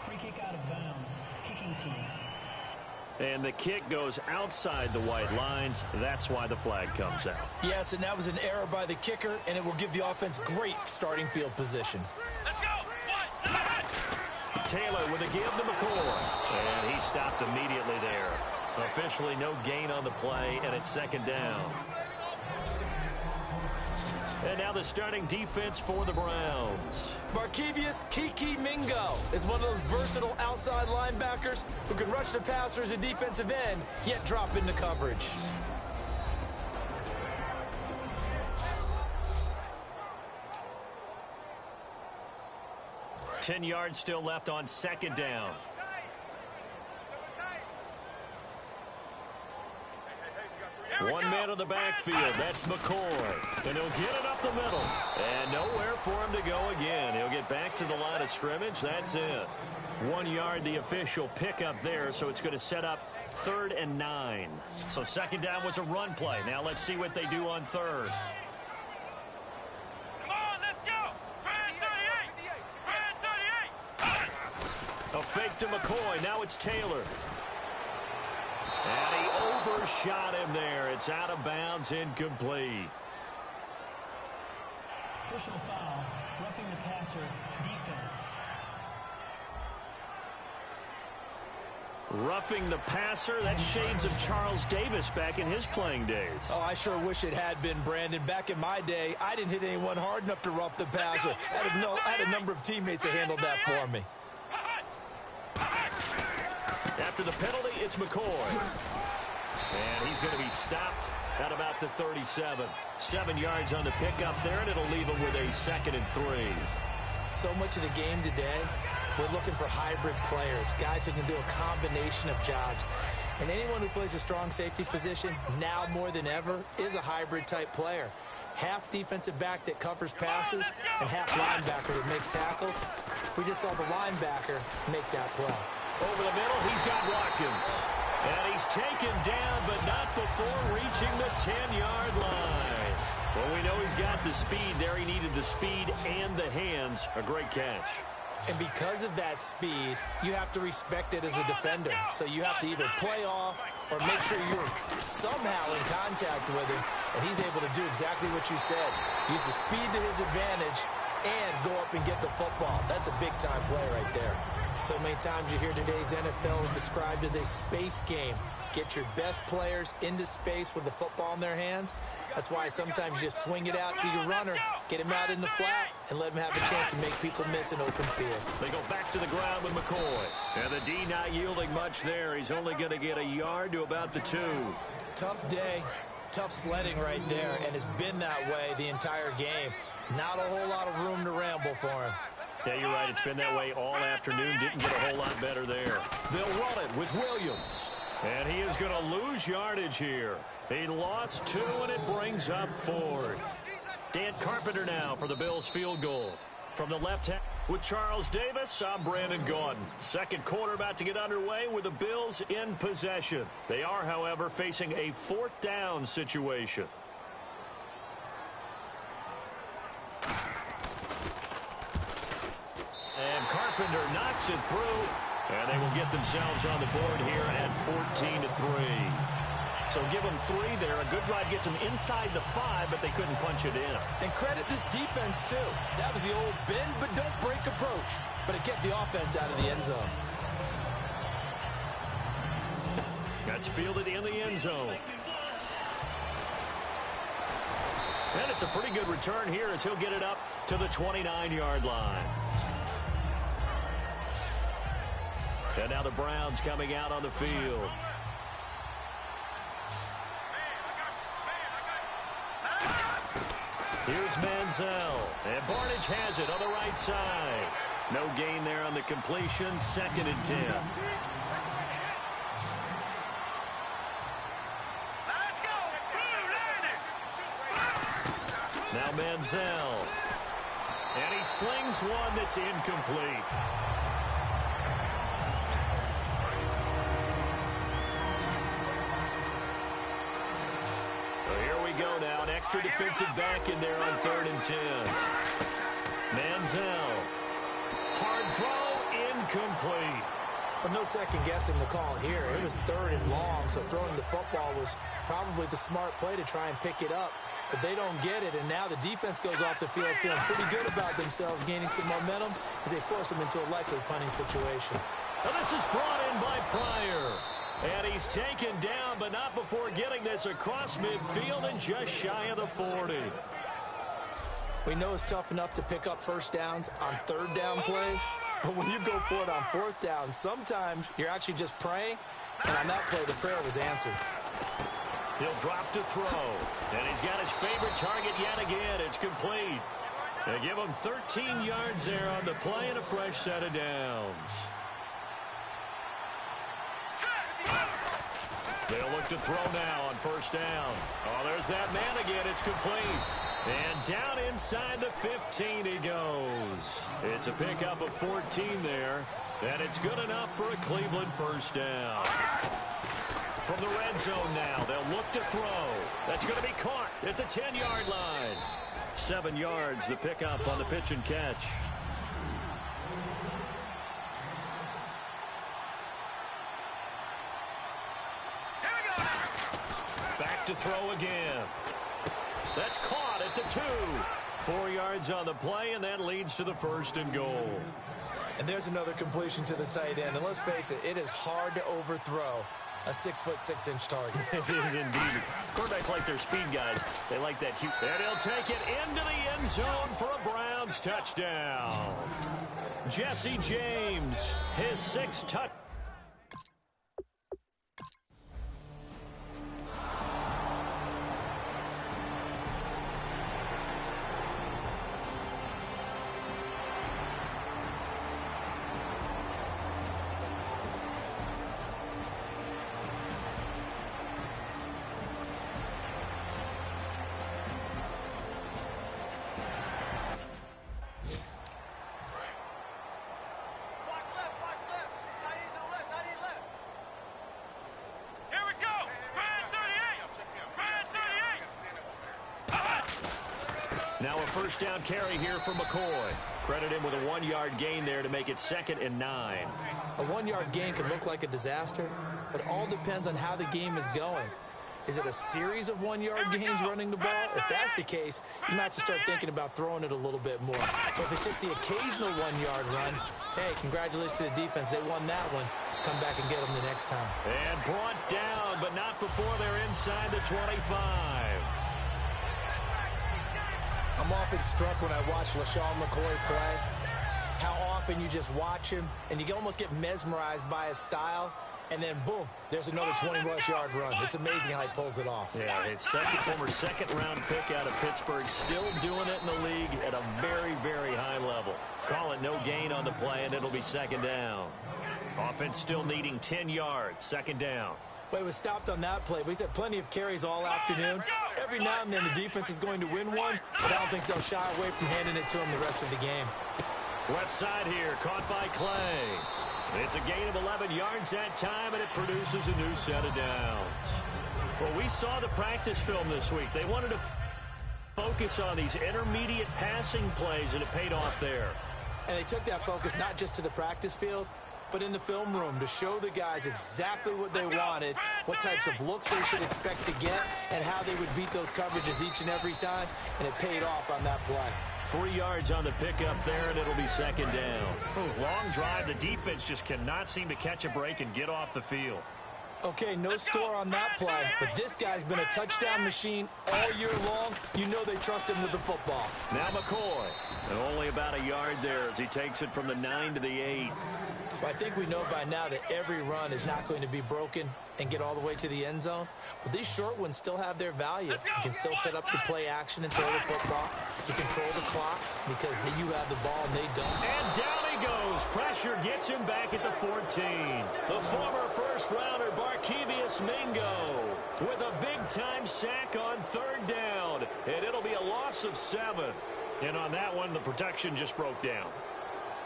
Free kick out of bounds. Kicking team. And the kick goes outside the white lines. That's why the flag comes out. Yes, and that was an error by the kicker, and it will give the offense great starting field position. Let's go! Taylor with a give to McCoy. And he stopped immediately there. Officially no gain on the play, and it's 2nd down. And now the starting defense for the Browns. Markevius Kiki Mingo is one of those versatile outside linebackers who can rush the passer as a defensive end, yet drop into coverage. Ten yards still left on 2nd down. One man in the backfield. That's McCoy. And he'll get it up the middle. And nowhere for him to go again. He'll get back to the line of scrimmage. That's it. 1 yard, the official pickup there. So it's going to set up 3rd and 9. So 2nd down was a run play. Now let's see what they do on 3rd. Come on, let's go! Brand 38! A fake to McCoy. Now it's Taylor. And he first shot in there. It's out of bounds, incomplete. Personal foul, roughing the passer, defense. Roughing the passer, that's shades of Charles Davis back in his playing days. Oh, I sure wish it had been, Brandon. Back in my day, I didn't hit anyone hard enough to rough the passer. I had a number of teammates that handled that for me. After the penalty, it's McCoy. And he's going to be stopped at about the 37. 7 yards on the pickup there, and it'll leave him with a 2nd and 3. So much of the game today, we're looking for hybrid players, guys who can do a combination of jobs. And anyone who plays a strong safety position, now more than ever, is a hybrid type player. Half defensive back that covers passes and half linebacker that makes tackles. We just saw the linebacker make that play. Over the middle, he's got Watkins. And he's taken down, but not before reaching the 10-yard line. Well, we know he's got the speed there. He needed the speed and the hands. A great catch. And because of that speed, you have to respect it as a defender. So you have to either play off or make sure you're somehow in contact with him. And he's able to do exactly what you said. Use the speed to his advantage and go up and get the football. That's a big-time play right there. So many times you hear today's NFL is described as a space game. Get your best players into space with the football in their hands. That's why sometimes you just swing it out to your runner, get him out in the flat, and let him have a chance to make people miss an open field. They go back to the ground with McCoy. And the D not yielding much there. He's only going to get a yard to about the 2. Tough day, tough sledding right there, and it's been that way the entire game. Not a whole lot of room to ramble for him. Yeah, you're right. It's been that way all afternoon. Didn't get a whole lot better there. They'll run it with Williams. And he is going to lose yardage here. He lost 2, and it brings up 4th. Dan Carpenter now for the Bills field goal. From the left hand with Charles Davis, I'm Brandon Gaudin. Second quarter about to get underway with the Bills in possession. They are, however, facing a 4th down situation. And Carpenter knocks it through, and they will get themselves on the board here at 14-3. So give them 3 there. A good drive gets them inside the 5, but they couldn't punch it in. And credit this defense, too. That was the old bend but don't break approach, but it kept the offense out of the end zone. That's fielded in the end zone. And it's a pretty good return here as he'll get it up to the 29-yard line. And now the Browns coming out on the field. Here's Manziel. And Barnage has it on the right side. No gain there on the completion. 2nd and 10. Now Manziel. And he slings one that's incomplete. Go now, an extra defensive back in there on 3rd and 10. Manziel. Hard throw, incomplete. Well, no second guessing the call here. It was 3rd and long, so throwing the football was probably the smart play to try and pick it up. But they don't get it, and now the defense goes off the field feeling pretty good about themselves, gaining some momentum as they force them into a likely punting situation. Now this is brought in by Pryor. And he's taken down, but not before getting this across midfield and just shy of the 40. We know it's tough enough to pick up first downs on 3rd down plays, but when you go for it on 4th down, sometimes you're actually just praying, and on that play, the prayer was answered. He'll drop to throw, and he's got his favorite target yet again. It's complete. They give him 13 yards there on the play and a fresh set of downs. They'll look to throw now on 1st down. Oh, there's that man again. It's complete. And down inside the 15 he goes. It's a pickup of 14 there. And it's good enough for a Cleveland 1st down. From the red zone now, they'll look to throw. That's going to be caught at the 10-yard line. 7 yards, the pickup on the pitch and catch. to throw again. That's caught at the 2. 4 yards on the play, and that leads to the 1st and goal. And there's another completion to the tight end. And let's face it, it is hard to overthrow a 6'6" target. It is indeed. Quarterbacks like their speed guys. They like that huge. And he'll take it into the end zone for a Browns touchdown. Jesse James, his 6th touchdown. Now a 1st down carry here for McCoy. Credit him with a 1-yard gain there to make it 2nd and 9. A 1-yard gain can look like a disaster, but all depends on how the game is going. Is it a series of 1-yard gains running the ball? If that's the case, you might have to start thinking about throwing it a little bit more. But if it's just the occasional 1-yard run, hey, congratulations to the defense. They won that one. Come back and get them the next time. And brought down, but not before they're inside the 25. I'm often struck when I watch LaShawn McCoy play, how often you just watch him, and you can almost get mesmerized by his style, and then, boom, there's another 20-plus yard run. It's amazing how he pulls it off. Yeah, it's former second-round pick out of Pittsburgh, still doing it in the league at a very, very high level. Call it no gain on the play, and it'll be 2nd down. Offense still needing 10 yards, 2nd down. Well, he was stopped on that play, but he's had plenty of carries all afternoon. Every now and then the defense is going to win one, but I don't think they'll shy away from handing it to him the rest of the game. Left side here, caught by Clay. It's a gain of 11 yards that time, and it produces a new set of downs. Well, we saw the practice film this week. They wanted to focus on these intermediate passing plays, and it paid off there. And they took that focus not just to the practice field, but in the film room to show the guys exactly what they wanted, what types of looks they should expect to get, and how they would beat those coverages each and every time, and it paid off on that play. 3 yards on the pickup there, and it'll be 2nd down. Long drive. The defense just cannot seem to catch a break and get off the field. Okay, no score on that play, but this guy's been a touchdown machine all year long. You know they trust him with the football. Now McCoy, and only about a yard there as he takes it from the 9 to the 8. Well, I think we know by now that every run is not going to be broken and get all the way to the end zone. But these short ones still have their value. You can still set up the play action and throw the football. You control the clock because you have the ball and they don't. And down he goes. Pressure gets him back at the 14. The former first-rounder Barkevius Mingo with a big-time sack on 3rd down. And it'll be a loss of 7. And on that one, the protection just broke down.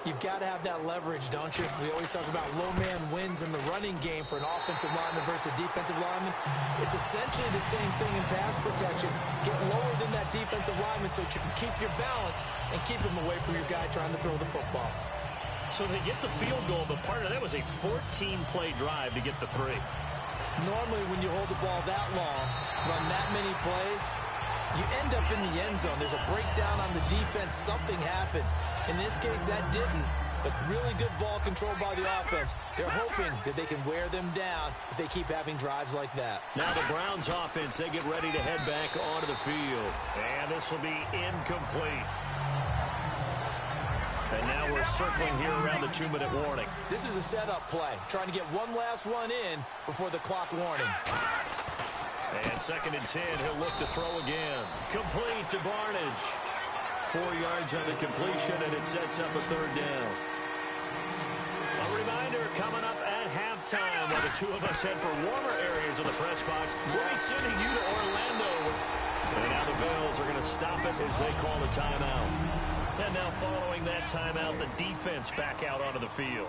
You've got to have that leverage, don't you? We always talk about low man wins in the running game for an offensive lineman versus a defensive lineman. It's essentially the same thing in pass protection. Get lower than that defensive lineman so that you can keep your balance and keep him away from your guy trying to throw the football. So they get the field goal, but part of that was a 14-play drive to get the 3. Normally, when you hold the ball that long, run that many plays, you end up in the end zone. There's a breakdown on the defense. Something happens. In this case, that didn't. But really good ball control by the offense. They're hoping that they can wear them down if they keep having drives like that. Now the Browns offense, they get ready to head back onto the field. And this will be incomplete. And now we're circling here around the 2-minute warning. This is a setup play. Trying to get one last one in before the clock warning. And 2nd and 10, he'll look to throw again. Complete to Barnage. 4 yards on the completion, and it sets up a 3rd down. A reminder, coming up at halftime, while the two of us head for warmer areas of the press box, we'll be sending you to Orlando. And now the Bills are going to stop it as they call the timeout. And now following that timeout, the defense back out onto the field.